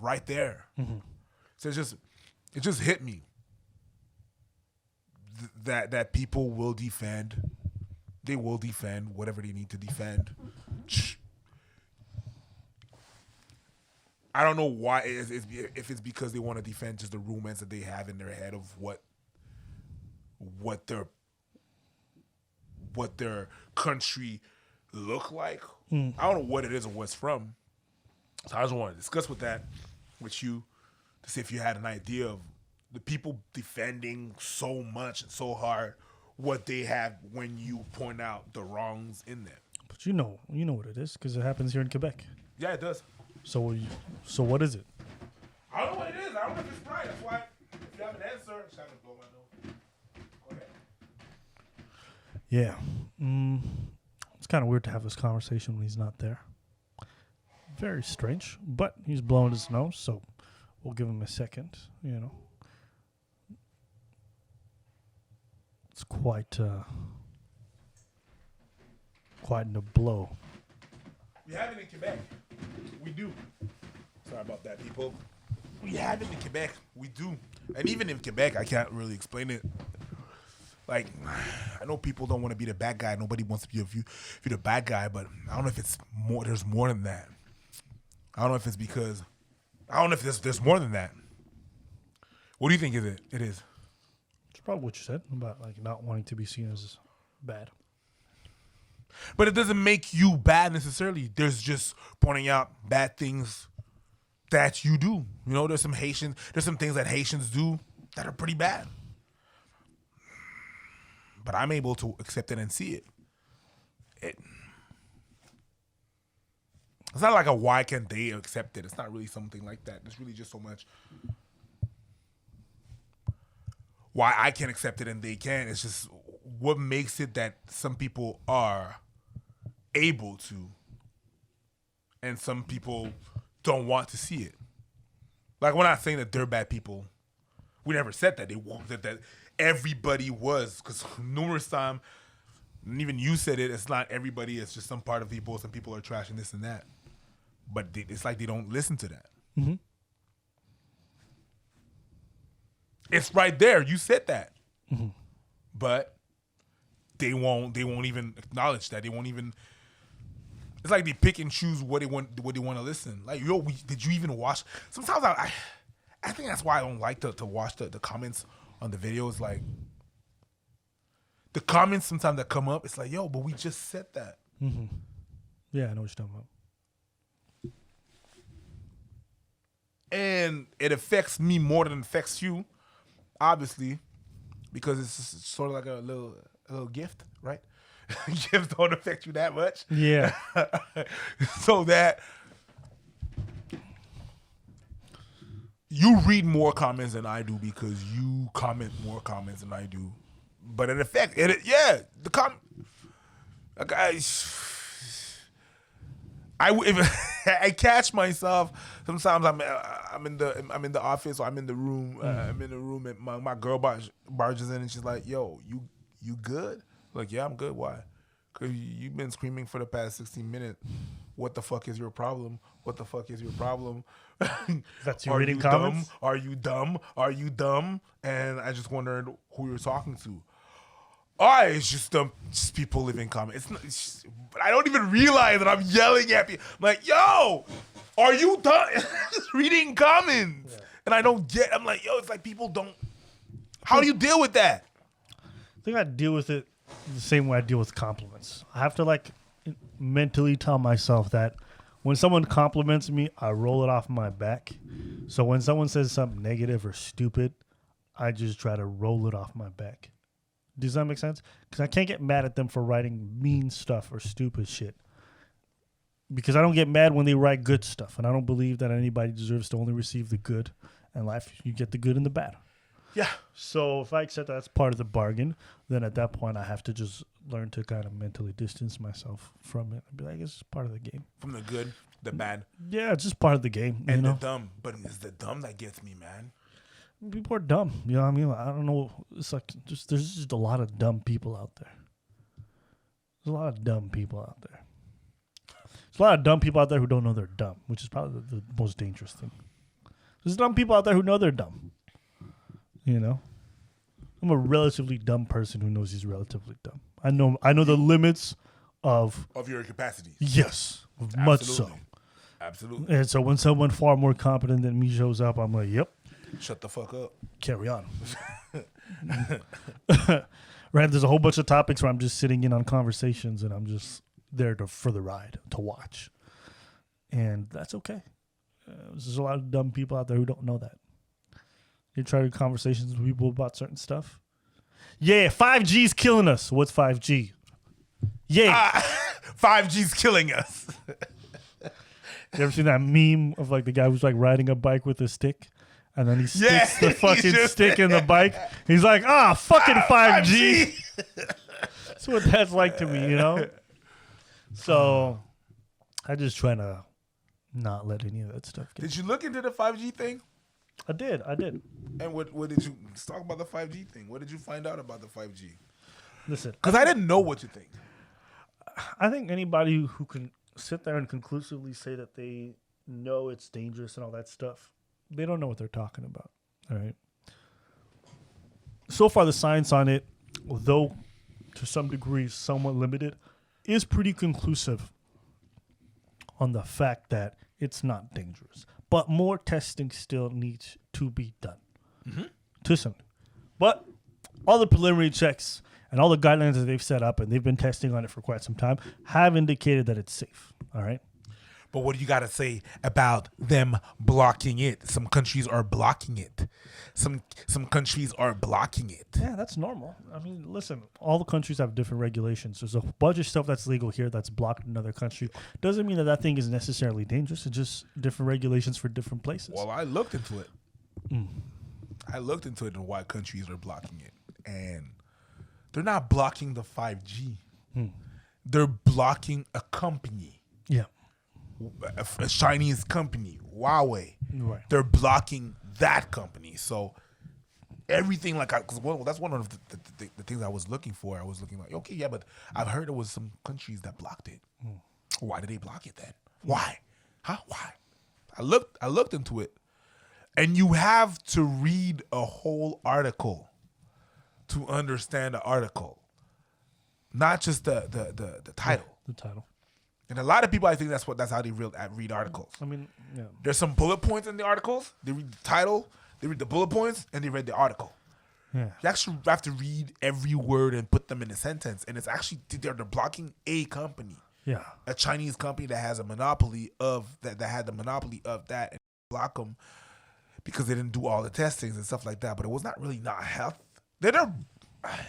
right there. So it just hit me that people will defend. They will defend whatever they need to defend. I don't know why, if it's because they want to defend just the rumors that they have in their head of what their country look like. I don't know what it is or what's from. So I just want to discuss with you to see if you had an idea of the people defending so much and so hard what they have when you point out the wrongs in them. But you know what it is because it happens here in Quebec. Yeah, it does. So what is it? I don't know what it is. I don't know if it's right. That's why if you have an answer, I'm just going to blow my nose. Go ahead. Yeah. It's kind of weird to have this conversation when he's not there. Very strange, but he's blowing his nose, so we'll give him a second, It's quite in a blow. We have it in Quebec. We do. Sorry about that, people. We have it in Quebec. We do. And even in Quebec, I can't really explain it. Like, I know people don't want to be the bad guy. Nobody wants to be if you're the bad guy, but I don't know if it's more. There's more than that. I don't know if it's because. I don't know if there's more than that. What do you think it is? It's probably what you said about like not wanting to be seen as bad. But it doesn't make you bad necessarily. There's just pointing out bad things that you do. There's some things that Haitians do that are pretty bad. But I'm able to accept it and see it. It's not like a why can't they accept it. It's not really something like that. It's really just so much why I can't accept it and they can. It's just what makes it that some people are able to and some people don't want to see it. Like, we're not saying that they're bad people. We never said that. They won't that everybody was, because numerous times, and even you said it, it's not everybody, it's just some part of people. Some people are trash and this and that. But it's like they don't listen to that. Mm-hmm. It's right there. You said that. Mm-hmm. But they won't even acknowledge that. They won't even. It's like they pick and choose what they want to listen. Like, did you even watch? Sometimes I think that's why I don't like to watch the comments on the videos. Like, the comments sometimes that come up, it's like, yo, but we just said that. Mm-hmm. Yeah, I know what you're talking about. And it affects me more than it affects you, obviously, because it's sort of like a little gift, right? Gifts don't affect you that much. Yeah. So that you read more comments than I do because you comment more comments than I do. But it affects it. Yeah, the comment. Like if I catch myself sometimes. I'm in the office or I'm in the room. I'm in the room and my girl barges in and she's like, "Yo, you good?" Like, yeah, I'm good. Why? Because you've been screaming for the past 16 minutes. What the fuck is your problem? What the fuck is your problem? That's you reading comments? Are you dumb? Are you dumb? And I just wondered who you're talking to. It's just people leaving comments. I don't even realize that I'm yelling at people. I'm like, yo, are you done? Just reading comments. Yeah. And I don't get. I'm like, yo, it's like people don't. How do you deal with that? I think I deal with it the same way I deal with compliments. I have to mentally tell myself that when someone compliments me, I roll it off my back. So when someone says something negative or stupid, I just try to roll it off my back. Does that make sense? Because I can't get mad at them for writing mean stuff or stupid shit. Because I don't get mad when they write good stuff. And I don't believe that anybody deserves to only receive the good in life. You get the good and the bad. Yeah. So if I accept that's part of the bargain, then at that point I have to just learn to kind of mentally distance myself from it and be like, it's part of the game. From the good. the bad Yeah, it's just part of the game. and you know, the dumb. But it's the dumb that gets me, man. people are dumb. You know what I mean? I don't know. It's like there's just a lot of dumb people out there. There's a lot of dumb people out there. There's a lot of dumb people out there who don't know they're dumb, which is probably the most dangerous thing. There's dumb people out there who know they're dumb. You know, I'm a relatively dumb person who knows he's relatively dumb. I know the limits of your capacities. Yes, much so. Absolutely. And so when someone far more competent than me shows up, I'm like, yep. Shut the fuck up. Carry on. Right? There's a whole bunch of topics where I'm just sitting in on conversations and I'm just there for the ride to watch. And that's okay. There's a lot of dumb people out there who don't know that. You try to have conversations with people about certain stuff. Yeah, 5G's killing us. What's 5G? Yeah. 5G's killing us. You ever seen that meme of like the guy who's like riding a bike with a stick? And then he sticks the fucking stick in the bike. He's like, fucking 5G. That's what that's like to me, you know? So I just try to not let any of that stuff get. Did you look into the 5G thing? I did. And what did you, let's talk about the 5G thing. What did you find out about the 5G? Listen. Because I didn't know what to think. I think anybody who can sit there and conclusively say that they know it's dangerous and all that stuff, they don't know what they're talking about. All right. So far, the science on it, though to some degree somewhat limited, is pretty conclusive on the fact that it's not dangerous. But more testing still needs to be done. Mm-hmm. To some. But all the preliminary checks and all the guidelines that they've set up, and they've been testing on it for quite some time, have indicated that it's safe. All right. But what do you got to say about them blocking it? Some countries are blocking it. Some countries are blocking it. Yeah, that's normal. I mean, listen, all the countries have different regulations. There's a bunch of stuff that's legal here that's blocked in another country. Doesn't mean that thing is necessarily dangerous. It's just different regulations for different places. Well, I looked into it. I looked into it and why countries are blocking it. And they're not blocking the 5G. They're blocking a company. Yeah. A Chinese company, Huawei. Right. They're blocking that company. So everything that's one of the things I was looking for. I was looking like, okay, yeah, but I've heard there was some countries that blocked it. Why did they block it then? Why? Why? I looked into it, and you have to read a whole article to understand the article, not just the title. The title. And a lot of people, I think that's how they read articles. I mean, yeah. There's some bullet points in the articles. They read the title, they read the bullet points, and they read the article. Yeah. You actually have to read every word and put them in a sentence. And it's actually they're blocking a company. Yeah. A Chinese company that has a monopoly of that had the monopoly of that, and block them because they didn't do all the testings and stuff like that. But it was not really not health.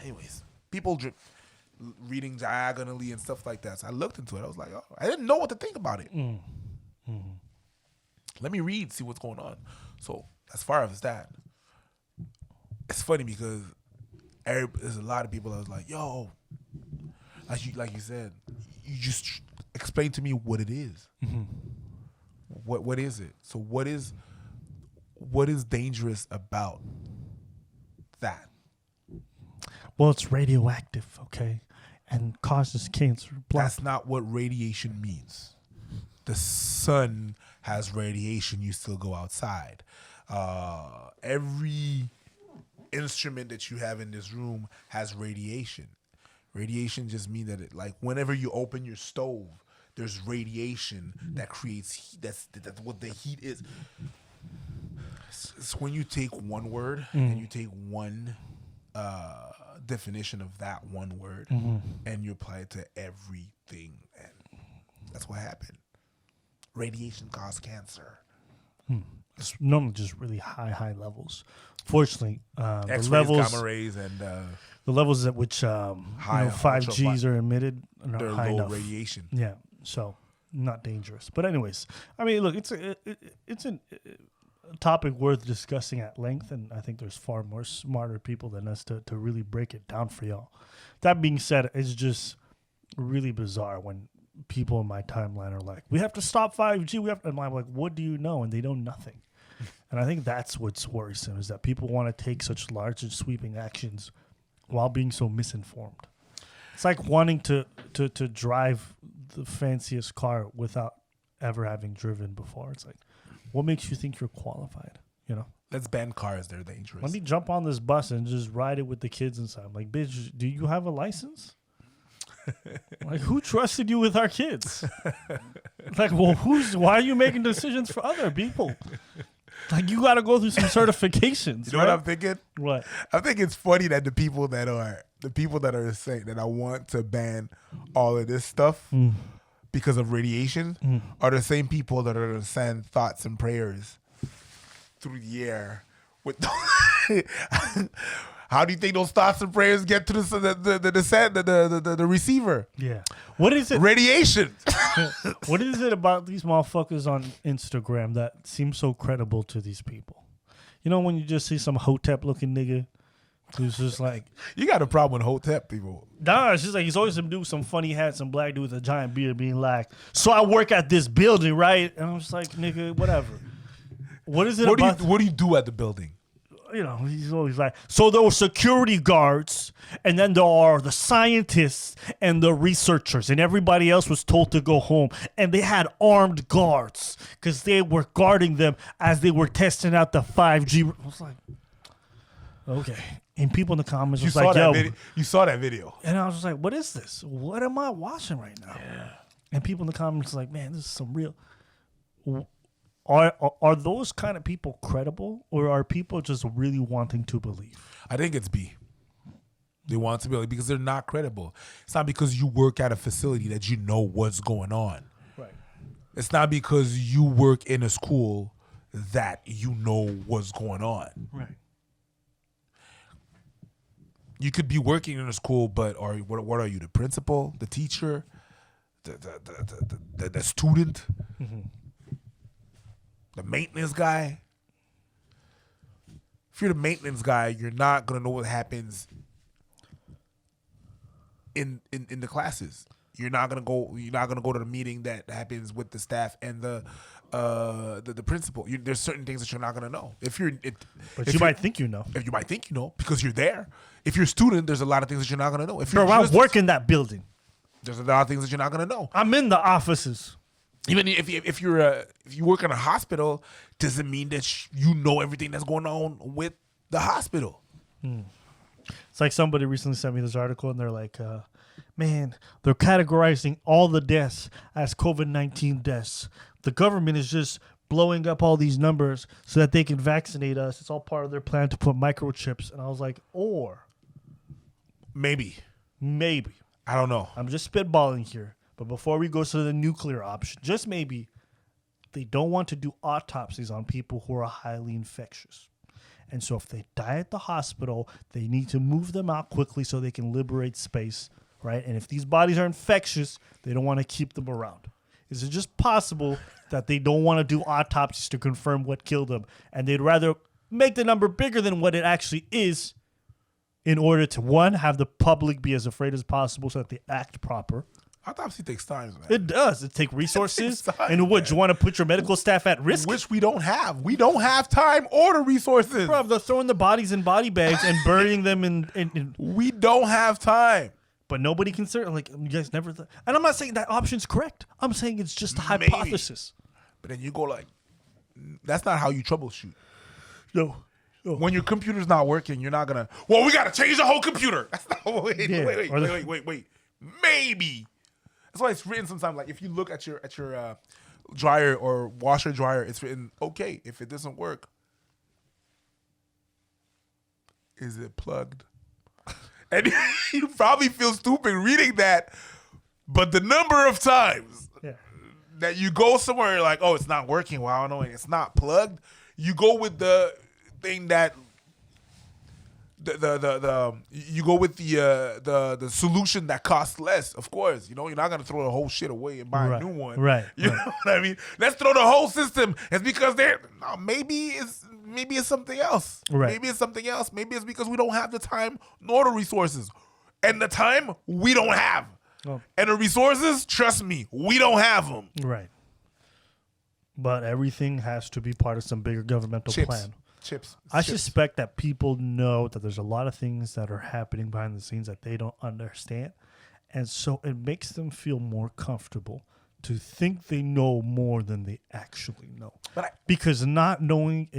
Anyways, people reading diagonally and stuff like that. So I looked into it. I was like, oh, I didn't know what to think about it. Let me read, see what's going on. So as far as that, it's funny because there's a lot of people that was like, yo, like you said, you just explain to me what it is. What is it? So what is dangerous about that? Well, it's radioactive, okay, and causes cancer. That's not what radiation means. The sun has radiation. You still go outside. Every instrument that you have in this room has radiation. Radiation just means that whenever you open your stove, there's radiation that creates heat. That's what the heat is. It's when you take one word and you take one definition of that one word and you apply it to everything, and that's what happened. Radiation caused cancer. It's normally just really high levels. Fortunately, X-rays, the levels, gamma rays, and the levels at which 5Gs are emitted are they're high low enough. radiation. Yeah, so not dangerous. But anyways, I mean, look, it's a topic worth discussing at length, and I think there's far more smarter people than us to really break it down for y'all. That being said, it's just really bizarre when people in my timeline are like, we have to stop 5G. And I'm like, what do you know? And they know nothing. And I think that's what's worrisome, is that people want to take such large and sweeping actions while being so misinformed. It's like wanting to drive the fanciest car without ever having driven before. It's like, what makes you think you're qualified? You know? Let's ban cars. They're dangerous. Let me jump on this bus and just ride it with the kids inside. I'm like, bitch, do you have a license? Like, who trusted you with our kids? Like, well, why are you making decisions for other people? Like, you got to go through some certifications. You know what I'm thinking? What? I think it's funny that the people that are saying that I want to ban all of this stuff because of radiation are the same people that are going to send thoughts and prayers through the air with how do you think those thoughts and prayers get to the receiver? Yeah. What is it? Radiation. What is it about these motherfuckers on Instagram that seems so credible to these people? You know, when you just see some Hotep looking nigga who's just like, you got a problem with Hotep people. Nah, it's just like he's always some dude with some funny hat, some black dude with a giant beard being like, so I work at this building, right? And I'm just like, nigga, whatever. What is it about? What do you do at the building? You know, he's always like, so there were security guards, and then there are the scientists and the researchers, and everybody else was told to go home. And they had armed guards because they were guarding them as they were testing out the 5G. I was like, okay. And people in the comments was like, yo. You saw that video. And I was just like, what is this? What am I watching right now? Yeah. And people in the comments like, man, this is some real... Are those kind of people credible, or are people just really wanting to believe? I think it's B. They want to believe because they're not credible. It's not because you work at a facility that you know what's going on. Right. It's not because you work in a school that you know what's going on. Right. You could be working in a school, but what are you? The principal, the teacher, the student? Mm-hmm. The maintenance guy. If you're the maintenance guy, you're not gonna know what happens in the classes. You're not gonna go to the meeting that happens with the staff and the principal. There's certain things that you're not gonna know. But you might think you know. If you might think you know because you're there. If you're a student, there's a lot of things that you're not gonna know. Bro, I work in that building. There's a lot of things that you're not gonna know. I'm in the offices. Even if you work in a hospital, doesn't mean that you know everything that's going on with the hospital. It's like somebody recently sent me this article, and they're like, man, they're categorizing all the deaths as COVID-19 deaths. The government is just blowing up all these numbers so that they can vaccinate us. It's all part of their plan to put microchips. And I was like, or maybe. I don't know. I'm just spitballing here. But before we go to the nuclear option, just maybe they don't want to do autopsies on people who are highly infectious. And so if they die at the hospital, they need to move them out quickly so they can liberate space, right? And if these bodies are infectious, they don't want to keep them around. Is it just possible that they don't want to do autopsies to confirm what killed them, and they'd rather make the number bigger than what it actually is in order to, one, have the public be as afraid as possible so that they act proper? Autopsy takes time, man. It does. It takes resources. It takes time, and what, man. You want to put your medical staff at risk? Which we don't have. We don't have time or the resources. Bro, they're throwing the bodies in body bags and burying them in We don't have time. But nobody can certainly, like, you guys never and I'm not saying that option's correct. I'm saying it's just a hypothesis. But then you go like, that's not how you troubleshoot. No. When your computer's not working, you're not gonna, well, we gotta change the whole computer. That's not, wait. Maybe. That's why it's written sometimes. Like if you look at your dryer or washer dryer, it's written, okay, if it doesn't work, is it plugged? And you probably feel stupid reading that, but the number of times that you go somewhere, you're like, oh, it's not working. Well, I don't know, it's not plugged. You go with the thing that you go with the solution that costs less. Of course, you know you're not gonna throw the whole shit away and buy a new one. Right. You know what I mean? Let's throw the whole system. It's because maybe it's something else. Right. Maybe it's something else. Maybe it's because we don't have the time nor the resources, and the time we don't have. Oh. And the resources, trust me, we don't have them. Right. But everything has to be part of some bigger governmental plan. I suspect that people know that there's a lot of things that are happening behind the scenes that they don't understand. And so it makes them feel more comfortable to think they know more than they actually know. Because not knowing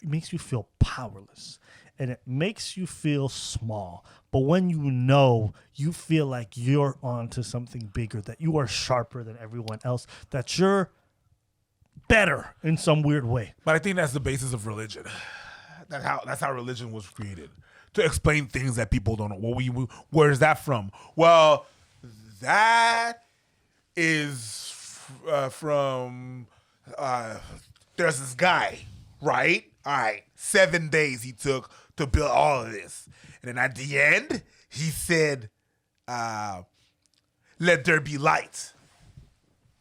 makes you feel powerless. And it makes you feel small. But when you know, you feel like you're onto something bigger, that you are sharper than everyone else, that you're better in some weird way. But I think that's the basis of religion. That's how religion was created, to explain things that people don't know. Where is that from? Well, that is from there's this guy, right? All right, 7 days he took to build all of this, and then at the end he said, "Let there be light."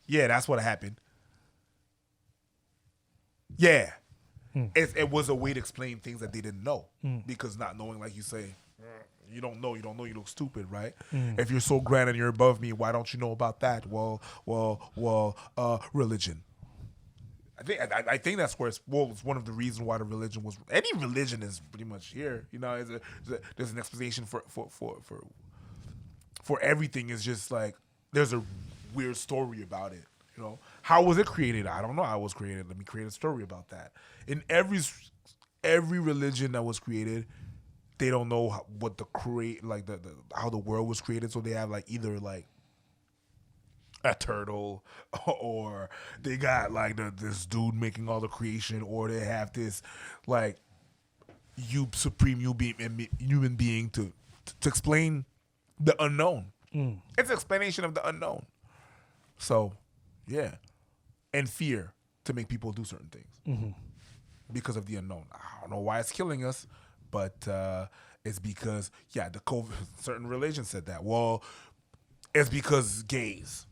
Yeah, that's what happened. Yeah. It was a way to explain things that they didn't know. Because not knowing, like you say, you don't know, you look stupid, right? If you're so grand and you're above me, why don't you know about that? Religion. I think that's where it's one of the reasons why the religion was. Any religion is pretty much here. You know, there's an explanation for everything. It's just like there's a weird story about it. You know, how was it created? I don't know how it was created. Let me create a story about that. In every religion that was created, they don't know what how the world was created. So they have like either like a turtle, or they got like this dude making all the creation, or they have this like supreme human being to explain the unknown. It's an explanation of the unknown. So. Yeah. And fear to make people do certain things because of the unknown. I don't know why it's killing us, but it's because, the COVID, certain religions said that. Well, it's because gays.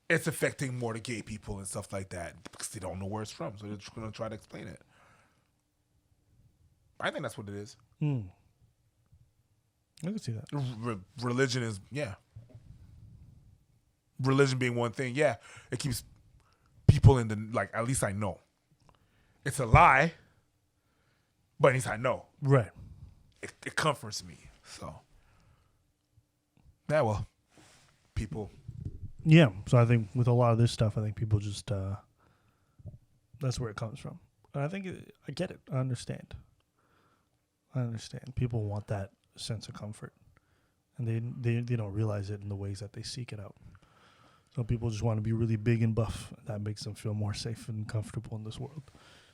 It's affecting more the gay people and stuff like that because they don't know where it's from. So they're just going to try to explain it. I think that's what it is. I can see that. Religion is, religion being one thing, it keeps people in the, like, at least I know. It's a lie, but at least I know. Right. It comforts me. So, people. Yeah, so I think with a lot of this stuff, I think people just, that's where it comes from. And I think, I get it. I understand. People want that sense of comfort. And they don't realize it in the ways that they seek it out. Some people just want to be really big and buff. That makes them feel more safe and comfortable in this world.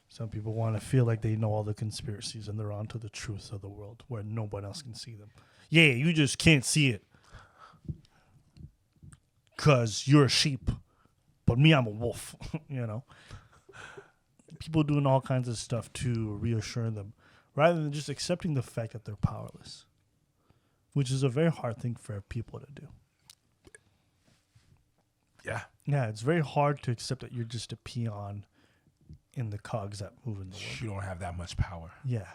Some people want to feel like they know all the conspiracies and they're onto the truth of the world where no one else can see them. Yeah, you just can't see it because you're a sheep. But me, I'm a wolf, you know. People doing all kinds of stuff to reassure them rather than just accepting the fact that they're powerless, which is a very hard thing for people to do. Yeah, it's very hard to accept that you're just a peon in the cogs that move in the world. You don't have that much power. Yeah.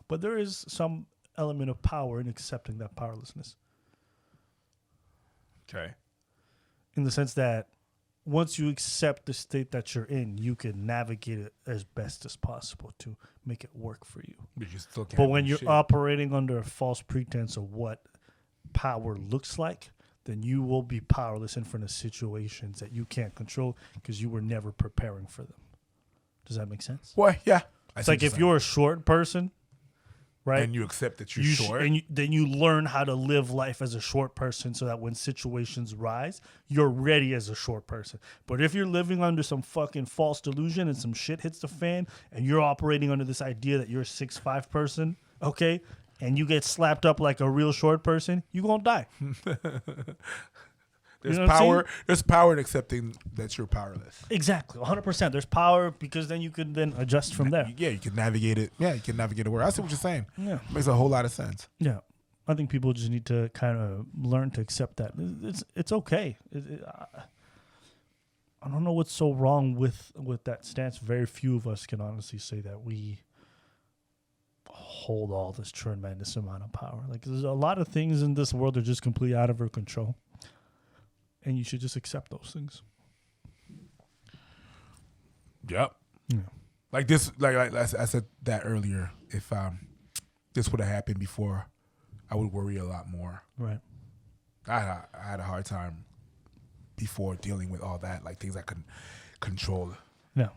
But there is some element of power in accepting that powerlessness. Okay. In the sense that once you accept the state that you're in, you can navigate it as best as possible to make it work for you. But you still can't. But when you're operating under a false pretense of what power looks like, then you will be powerless in front of situations that you can't control because you were never preparing for them. Does that make sense? Well, yeah. It's like if you're a short person, right? And you accept that you're short. Then you learn how to live life as a short person so that when situations rise, you're ready as a short person. But if you're living under some fucking false delusion and some shit hits the fan and you're operating under this idea that you're a 6'5" person, okay, and you get slapped up like a real short person, you're going to die. There's power. There's power in accepting that you're powerless. Exactly, 100%. There's power because then you can then adjust from there. Yeah, you can navigate it. Yeah, you can navigate it. Where I see what you're saying. Yeah, makes a whole lot of sense. Yeah, I think people just need to kind of learn to accept that it's okay. I don't know what's so wrong with that stance. Very few of us can honestly say that we hold all this tremendous amount of power. Like there's a lot of things in this world that are just completely out of her control. And you should just accept those things. Yep. Yeah. Like this, like I said that earlier. If this would have happened before, I would worry a lot more. Right. I had a hard time before dealing with all that, like things I couldn't control. Yeah.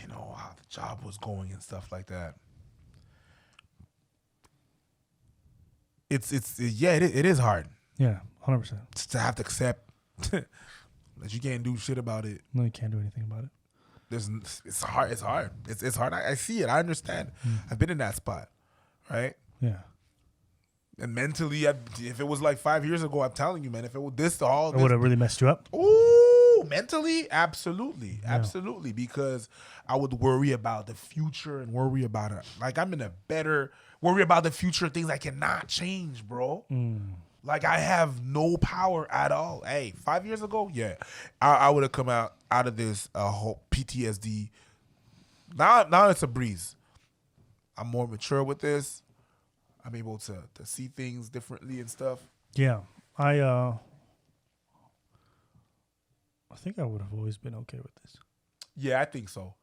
You know, how the job was going and stuff like that. It is hard. Yeah, 100%. To have to accept that you can't do shit about it. No, you can't do anything about it. It's hard. It's hard. It's hard. I see it. I understand. I've been in that spot, right? Yeah. And mentally, if it was like 5 years ago, I'm telling you, man, if it was this all, It would have really messed you up. ooh, mentally, absolutely, absolutely, because I would worry about the future and worry about it. Like I'm in a better worry about the future, things I cannot change, bro. Like I have no power at all. Hey, 5 years ago, yeah, I would have come out of this whole PTSD. Now it's a breeze. I'm more mature with this. I'm able to see things differently and stuff. Yeah. I think I would have always been okay with this. Yeah, I think so.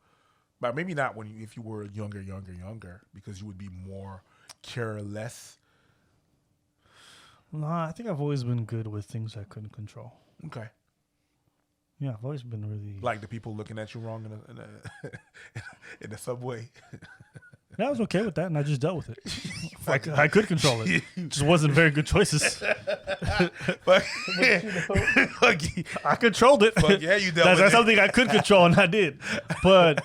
But maybe not if you were younger, because you would be more careless. No, I think I've always been good with things I couldn't control. Okay. Yeah, I've always been really... Like the people looking at you wrong in the subway. Yeah, I was okay with that, and I just dealt with it. I could control it. Just wasn't very good choices. But, I controlled it. Fuck yeah, you dealt with That's it. something I could control, and I did. But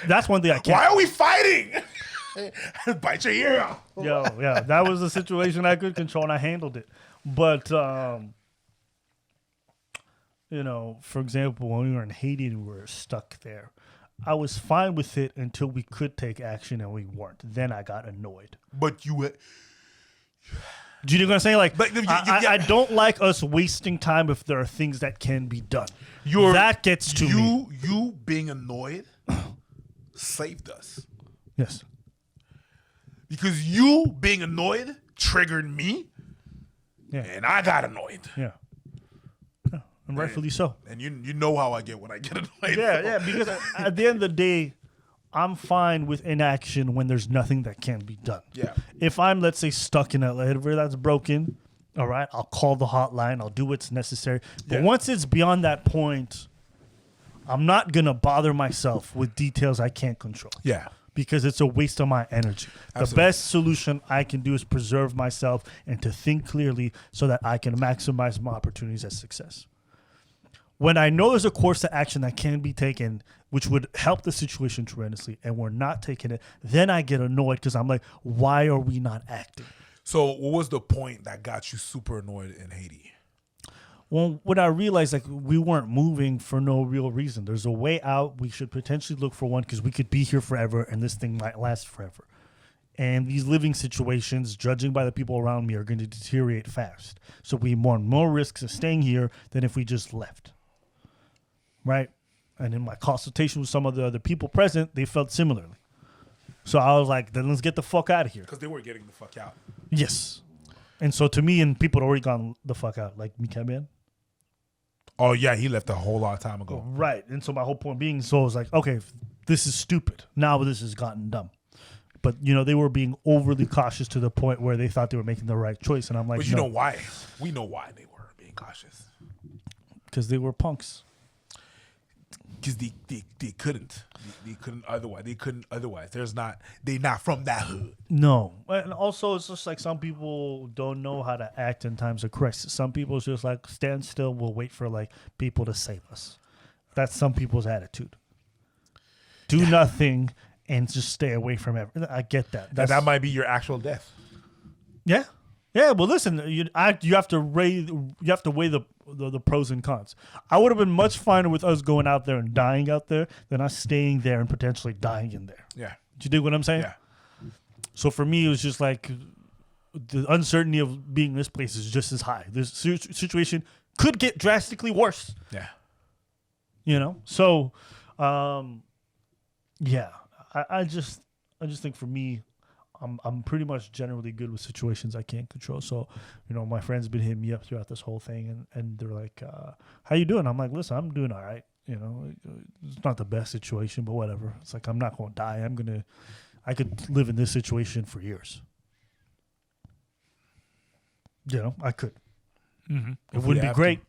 that's one thing I can't. Why are we fighting? Bite your ear off. Yeah, that was a situation I could control, and I handled it. But, for example, when we were in Haiti and we were stuck there, I was fine with it until we could take action and we weren't. Then I got annoyed. But you... Do you know what I'm saying? Like, But I don't like us wasting time if there are things that can be done. That gets to me. You being annoyed saved us. Yes. Because you being annoyed triggered me, Yeah. and I got annoyed. Yeah. And rightfully so. And you know how I get when I get annoyed. Yeah, because at the end of the day, I'm fine with inaction when there's nothing that can be done. Yeah. If I'm, let's say, stuck in an elevator that's broken, all right, I'll call the hotline. I'll do what's necessary. But once it's beyond that point, I'm not going to bother myself with details I can't control. Yeah. Because it's a waste of my energy. Absolutely. The best solution I can do is preserve myself and to think clearly so that I can maximize my opportunities at success. When I know there's a course of action that can be taken, which would help the situation tremendously, and we're not taking it, then I get annoyed because I'm like, why are we not acting? So what was the point that got you super annoyed in Haiti? Well, when I realized like we weren't moving for no real reason. There's a way out. We should potentially look for one because we could be here forever and this thing might last forever. And these living situations, judging by the people around me, are going to deteriorate fast. So we want more risks of staying here than if we just left. Right? And in my consultation with some of the other people present, they felt similarly. So I was like, then let's get the fuck out of here. Because they were getting the fuck out. Yes. And so to me, and people had already gone the fuck out, like Mikaben. Oh, yeah, he left a whole lot of time ago. Right. And so my whole point being, so I was like, okay, this is stupid. Now this has gotten dumb. But, they were being overly cautious to the point where they thought they were making the right choice. And I'm like, But you know why? We know why they were being cautious. Because they were punks. Because they couldn't. They couldn't otherwise. They're not from that hood. No. And also, it's just like some people don't know how to act in times of crisis. Some people just like stand still. We'll wait for like people to save us. That's some people's attitude. Do nothing and just stay away from everything. I get that. That might be your actual death. Yeah. Yeah, well, listen, you have to weigh the pros and cons. I would have been much finer with us going out there and dying out there than us staying there and potentially dying in there. Yeah. Do you dig what I'm saying? Yeah. So for me, it was just like the uncertainty of being in this place is just as high. This situation could get drastically worse. Yeah. So, yeah, I just think for me, I'm pretty much generally good with situations I can't control. So, my friends been hitting me up throughout this whole thing, and they're like, "How you doing?" I'm like, "Listen, I'm doing all right. It's not the best situation, but whatever. It's like I'm not gonna die. I could live in this situation for years. I could. Mm-hmm. It wouldn't be great.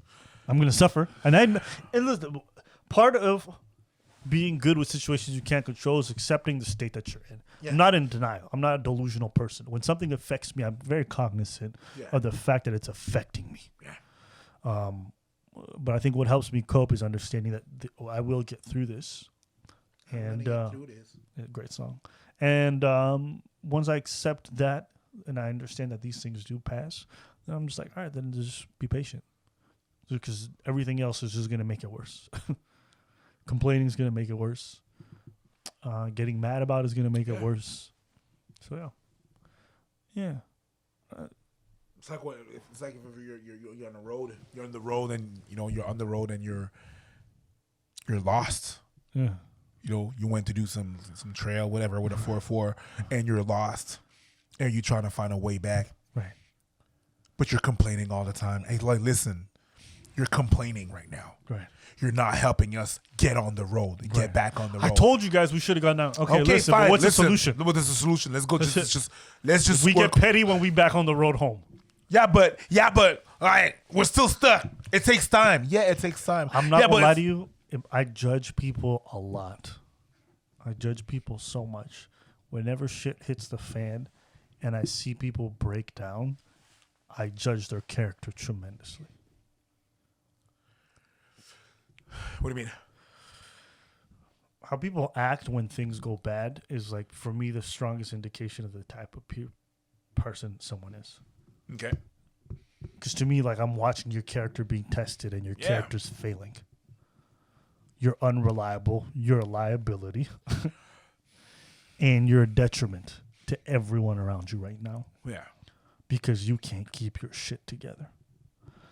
I'm gonna suffer, and listen, part of being good with situations you can't control is accepting the state that you're in. Yeah. I'm not in denial. I'm not a delusional person. When something affects me, I'm very cognizant of the fact that it's affecting me. Yeah. But I think what helps me cope is understanding that I will get through this. And great song. And once I accept that and I understand that these things do pass, then I'm just like, all right, then just be patient. Because everything else is just going to make it worse. Complaining is going to make it worse. Getting mad about is going to make it worse. So yeah. It's like if you're on the road. You're on the road, and you're on the road, and you're lost. Yeah. You went to do some trail, whatever, with a 4x4, and you're lost, and you're trying to find a way back. Right. But you're complaining all the time. Hey, listen, you're complaining right now. Right. You're not helping us get on the road and get back on the road. I told you guys we should have gone down. Okay, listen, fine. but what's the solution? What is the solution? Let's go. Let's just. We get petty when we back on the road home. Yeah, but all right, we're still stuck. It takes time. Yeah, it takes time. I'm not gonna lie to you. I judge people a lot. I judge people so much. Whenever shit hits the fan, and I see people break down, I judge their character tremendously. What do you mean? How people act when things go bad is, like, for me, the strongest indication of the type of person someone is. Okay. Because to me, like, I'm watching your character being tested and your character's failing. You're unreliable. You're a liability. And you're a detriment to everyone around you right now. Yeah. Because you can't keep your shit together.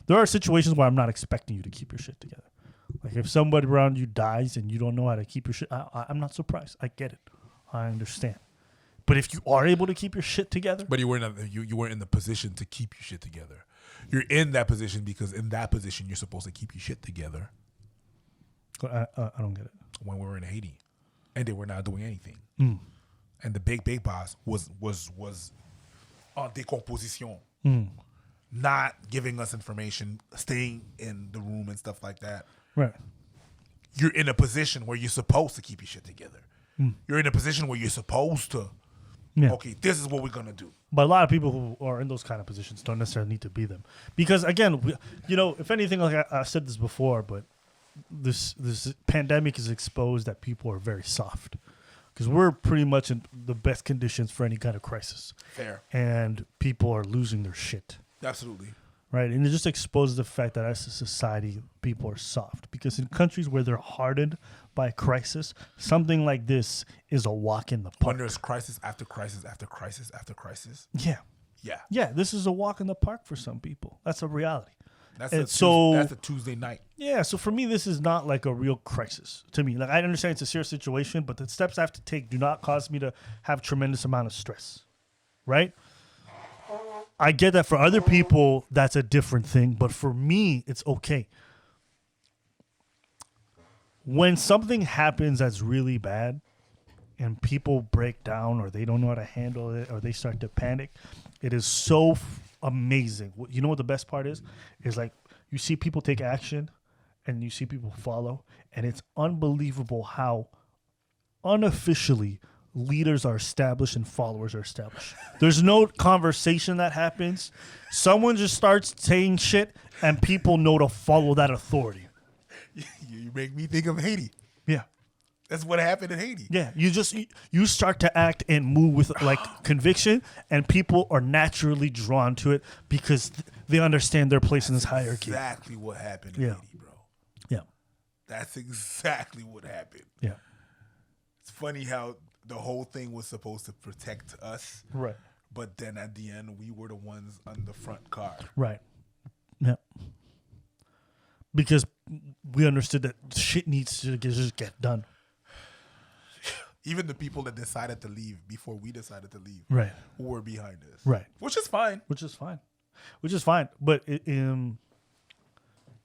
There are situations where I'm not expecting you to keep your shit together. Like, if somebody around you dies and you don't know how to keep your shit, I'm not surprised. I get it. I understand. But if you are able to keep your shit together, but you weren't in the position to keep your shit together. You're in that position because in that position you're supposed to keep your shit together. I don't get it. When we were in Haiti, and they were not doing anything, and the big boss was en décomposition, not giving us information, staying in the room and stuff like that. Right. You're in a position where you're supposed to keep your shit together. You're in a position where you're supposed to. Yeah. Okay, this is what we're gonna do. But a lot of people who are in those kind of positions don't necessarily need to be them, because again, if anything, like I said this before, but this pandemic has exposed that people are very soft, because we're pretty much in the best conditions for any kind of crisis. Fair. And people are losing their shit. Absolutely. Right, and it just exposes the fact that as a society, people are soft. Because in countries where they're hardened by crisis, something like this is a walk in the park. When there's crisis after crisis after crisis after crisis. Yeah. Yeah. Yeah, this is a walk in the park for some people. That's a reality. That's a Tuesday night. Yeah, so for me, this is not like a real crisis to me. Like, I understand it's a serious situation, but the steps I have to take do not cause me to have tremendous amount of stress, right? I get that for other people, that's a different thing, but for me, it's okay. When something happens that's really bad and people break down or they don't know how to handle it or they start to panic, it is so amazing. You know what the best part is? Is like you see people take action and you see people follow, and it's unbelievable how unofficially leaders are established and followers are established. There's no conversation that happens. Someone just starts saying shit and people know to follow that authority. You make me think of Haiti. Yeah. That's what happened in Haiti. Yeah. You start to act and move with like conviction, and people are naturally drawn to it because they understand their place in this hierarchy. Exactly what happened in Haiti, bro. Yeah. That's exactly what happened. Yeah. It's funny how the whole thing was supposed to protect us. Right. But then at the end, we were the ones on the front car. Right. Yeah. Because we understood that shit needs to just get done. Even the people that decided to leave before we decided to leave, Right. who were behind us, Right. which is fine. Which is fine. But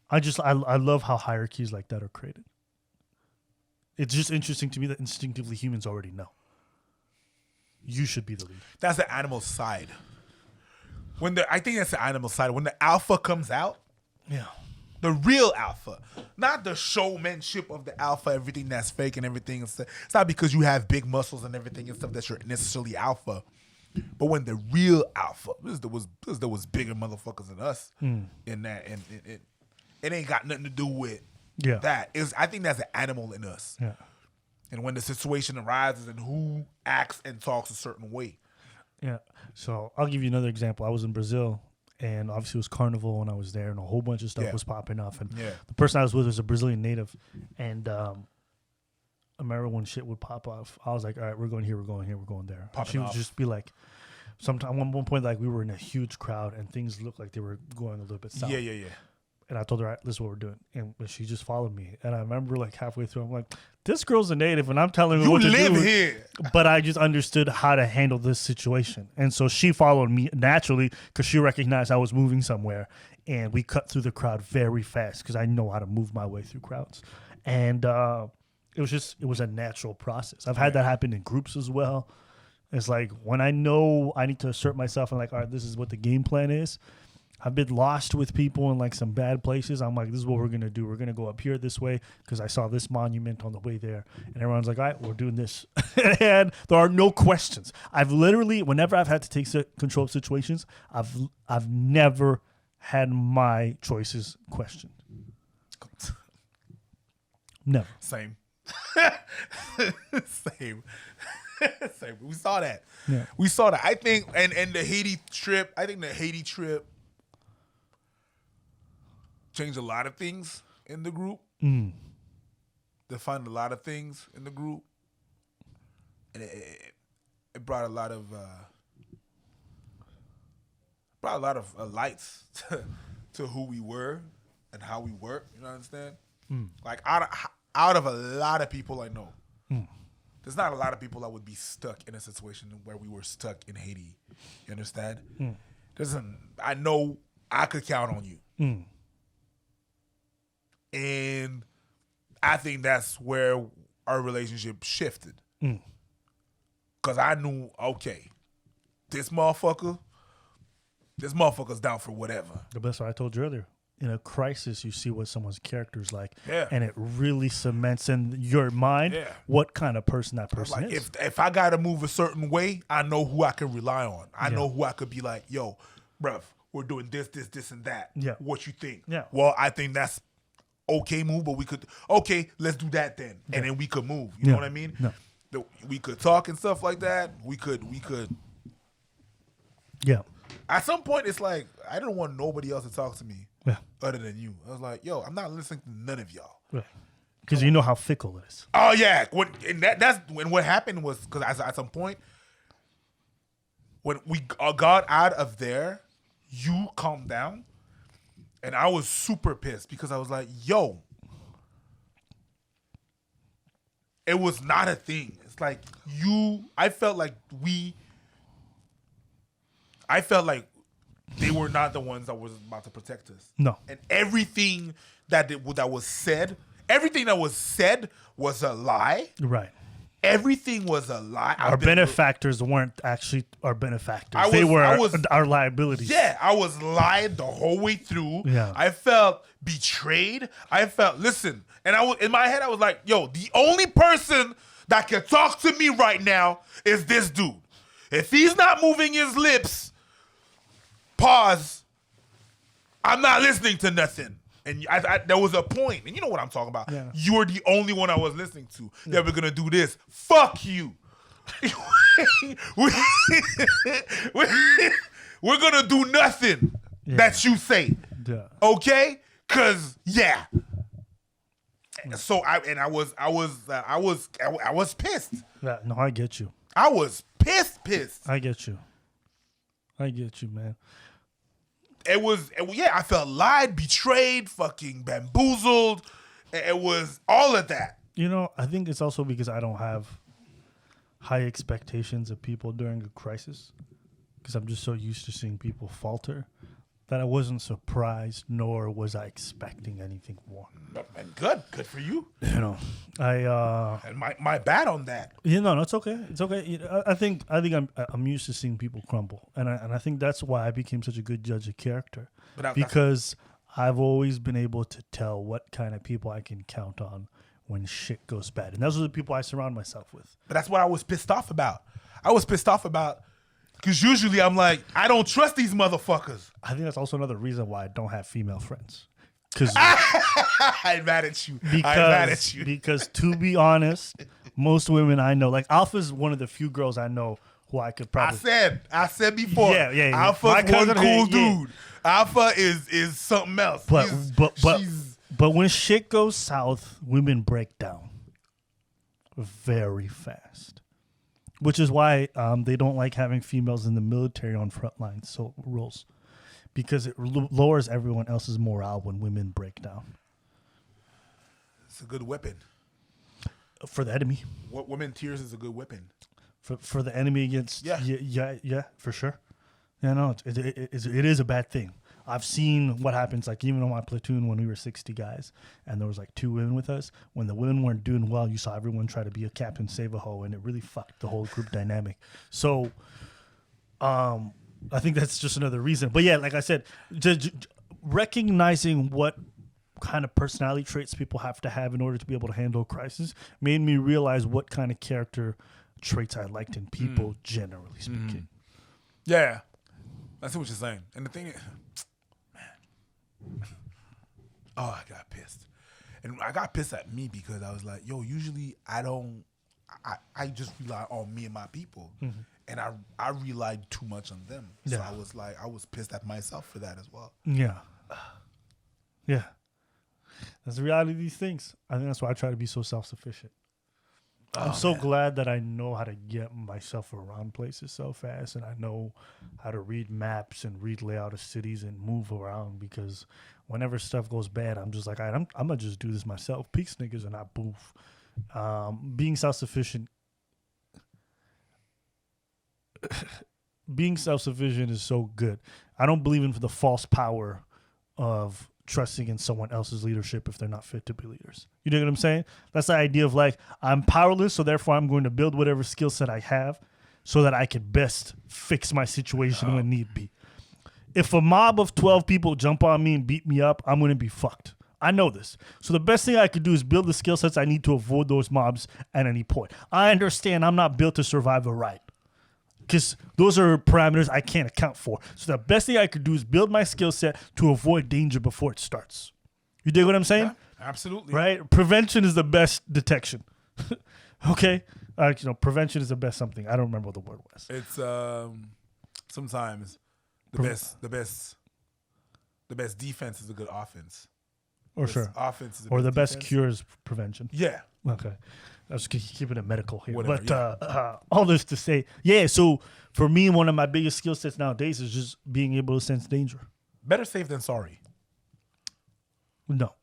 I love how hierarchies like that are created. It's just interesting to me that instinctively humans already know. You should be the leader. That's the animal side. I think that's the animal side. When the alpha comes out, Yeah. the real alpha, not the showmanship of the alpha, everything that's fake and everything. It's not because you have big muscles and everything and stuff that you're necessarily alpha. But when the real alpha, there was bigger motherfuckers than us in that, and it ain't got nothing to do with that. I think that's an animal in us. Yeah. And when the situation arises and who acts and talks a certain way. Yeah. So I'll give you another example. I was in Brazil, and obviously it was Carnival when I was there, and a whole bunch of stuff was popping off. And the person I was with was a Brazilian native. And I remember when shit would pop off, I was like, all right, we're going here, we're going here, we're going there. She would just be like, sometime at one point, like we were in a huge crowd, and things looked like they were going a little bit south. Yeah. And I told her, all right, this is what we're doing. And she just followed me. And I remember like halfway through, I'm like, this girl's a native and I'm telling her what to do. You live here. But I just understood how to handle this situation. And so she followed me naturally because she recognized I was moving somewhere. And we cut through the crowd very fast because I know how to move my way through crowds. And it was a natural process. I've had that happen in groups as well. It's like when I know I need to assert myself and like, all right, this is what the game plan is. I've been lost with people in like some bad places. I'm like, this is what we're going to do. We're going to go up here this way because I saw this monument on the way there. And everyone's like, all right, we're doing this. And there are no questions. I've literally, whenever I've had to take control of situations, I've never had my choices questioned. Never. Same. Same. We saw that. Yeah. We saw that. I think, and the Haiti trip, changed a lot of things in the group. Defined a lot of things in the group. And it brought a lot of lights to who we were and how we work. You know what I understand? Like out of a lot of people I know, there's not a lot of people that would be stuck in a situation where we were stuck in Haiti. You understand? I know I could count on you. And I think that's where our relationship shifted. Because I knew, okay, this motherfucker's down for whatever. That's what I told you earlier. In a crisis, you see what someone's character is like. Yeah. And it really cements in your mind what kind of person that person like, is. If I got to move a certain way, I know who I can rely on. I know who I could be like, yo, bruv, we're doing this, and that. Yeah. What you think? Yeah. Well, I think that's okay move, but let's do that then. And then we could move. You know what I mean? No. We could talk and stuff like that. We could. Yeah. At some point, it's like, I didn't want nobody else to talk to me other than you. I was like, yo, I'm not listening to none of y'all. Because you know how fickle it is. Oh, yeah. That's when what happened was, because at some point, when we got out of there, you calmed down. And I was super pissed because I was like, yo, it was not a thing. It's like I felt like they were not the ones that was about to protect us. No. And everything that was said was a lie. Right. Everything was a lie. Our benefactors weren't actually our benefactors. They were our liabilities. Yeah, I was lied the whole way through. Yeah. I felt betrayed. Listen, and in my head, I was like, yo, the only person that can talk to me right now is this dude. If he's not moving his lips, pause, I'm not listening to nothing. And there was a point, and you know what I'm talking about. Yeah. You were the only one I was listening to. Yeah, we're gonna do this. Fuck you. We're gonna do nothing that you say. Yeah. Okay? Cause So I was pissed. Yeah. No, I get you. I was pissed. I get you, man. I felt lied, betrayed, fucking bamboozled. It was all of that. You know, I think it's also because I don't have high expectations of people during a crisis because I'm just so used to seeing people falter that I wasn't surprised, nor was I expecting anything more. And good for you. You know, And my bad on that. no, it's okay. It's okay. I think I'm used to seeing people crumble, and I think that's why I became such a good judge of character, because I've always been able to tell what kind of people I can count on when shit goes bad, and those are the people I surround myself with. But that's what I was pissed off about. Because usually I'm like, I don't trust these motherfuckers. I think that's also another reason why I don't have female friends. Because I'm mad at you. I'm mad at you. Because to be honest, most women I know, like Alpha's one of the few girls I know who I could probably. I said before. Yeah. Alpha's one cool dude. Alpha is something else. But when shit goes south, women break down very fast. Which is why they don't like having females in the military on front lines roles, because it lowers everyone else's morale when women break down. It's a good weapon for the enemy. What women tears is a good weapon for the enemy against. Yeah, for sure. Yeah, no, it is a bad thing. I've seen what happens, like even on my platoon when we were 60 guys and there was like 2 women with us. When the women weren't doing well, you saw everyone try to be a captain, save a hoe, and it really fucked the whole group dynamic. So I think that's just another reason. But yeah, like I said, recognizing what kind of personality traits people have to have in order to be able to handle crisis made me realize what kind of character traits I liked in people, generally speaking. Yeah, I see what you're saying. And the thing is, I got pissed. And I got pissed at me because I was like, yo, usually I just rely on me and my people. Mm-hmm. And I relied too much on them. So I was pissed at myself for that as well. Yeah. Yeah. That's the reality of these things. I think that's why I try to be so self-sufficient. I'm so glad that I know how to get myself around places so fast, and I know how to read maps and read layout of cities and move around, because whenever stuff goes bad, I'm just like, I'm going to just do this myself. Peace niggas are not boof. Being self-sufficient is so good. I don't believe in the false power of trusting in someone else's leadership if they're not fit to be leaders. You know what I'm saying? That's the idea of like, I'm powerless, so therefore I'm going to build whatever skill set I have so that I can best fix my situation when need be. If a mob of 12 people jump on me and beat me up, I'm going to be fucked. I know this. So the best thing I could do is build the skill sets I need to avoid those mobs at any point. I understand I'm not built to survive a riot, because those are parameters I can't account for. So the best thing I could do is build my skill set to avoid danger before it starts. You dig what I'm saying? Yeah, absolutely. Right? Prevention is the best detection. Okay? Prevention is the best something. I don't remember what the word was. It's sometimes the best defense is a good offense. Or sure. Offense is a or the defense. Best cure is prevention. Yeah. Okay. I was keeping it medical here. Whatever, but all this to say, so for me, one of my biggest skill sets nowadays is just being able to sense danger. Better safe than sorry. No,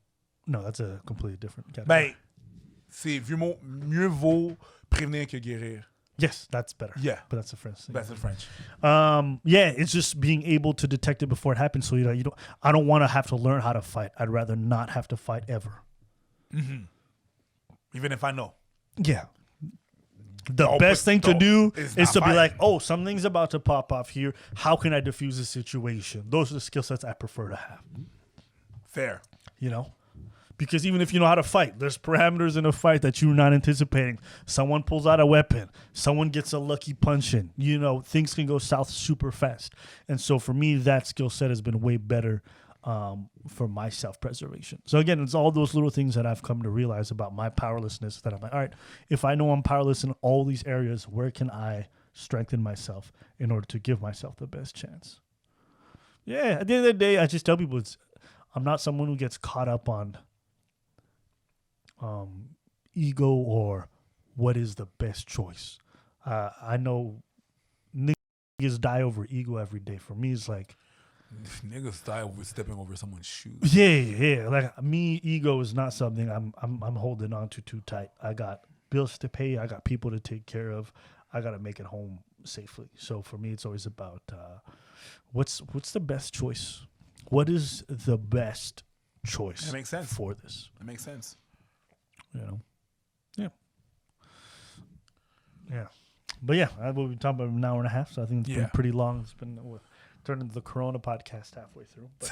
that's a completely different category. C'est mieux vaut prévenir que guérir. Yes, that's better. Yeah. But that's the French thing. That's the French. It's just being able to detect it before it happens. So, I don't want to have to learn how to fight. I'd rather not have to fight ever. Mm-hmm. Even if I know. Yeah. The best thing to do is to be like, something's about to pop off here. How can I diffuse the situation? Those are the skill sets I prefer to have. Fair. Because even if you know how to fight, there's parameters in a fight that you're not anticipating. Someone pulls out a weapon. Someone gets a lucky punch in. Things can go south super fast. And so for me, that skill set has been way better for my self-preservation. So again, it's all those little things that I've come to realize about my powerlessness, that I'm like, all right, if I know I'm powerless in all these areas, where can I strengthen myself in order to give myself the best chance? Yeah, at the end of the day, I just tell people I'm not someone who gets caught up on ego or what is the best choice. I know niggas die over ego every day. For me, it's like, niggas die over stepping over someone's shoes. Yeah. Like me, ego is not something I'm holding on to too tight. I got bills to pay. I got people to take care of. I got to make it home safely. So for me, it's always about what's the best choice? What is the best choice That makes sense. for this? That makes sense. You know? Yeah. Yeah. But yeah, we'll be talking about an hour and a half, so I think it's been pretty long. It's been turned into the Corona podcast halfway through. But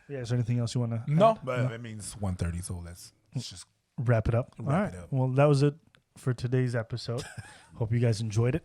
yeah, is there anything else you want to No, but it means 1:30, so let's just wrap it up? Wrap it up. Well, that was it for today's episode. Hope you guys enjoyed it.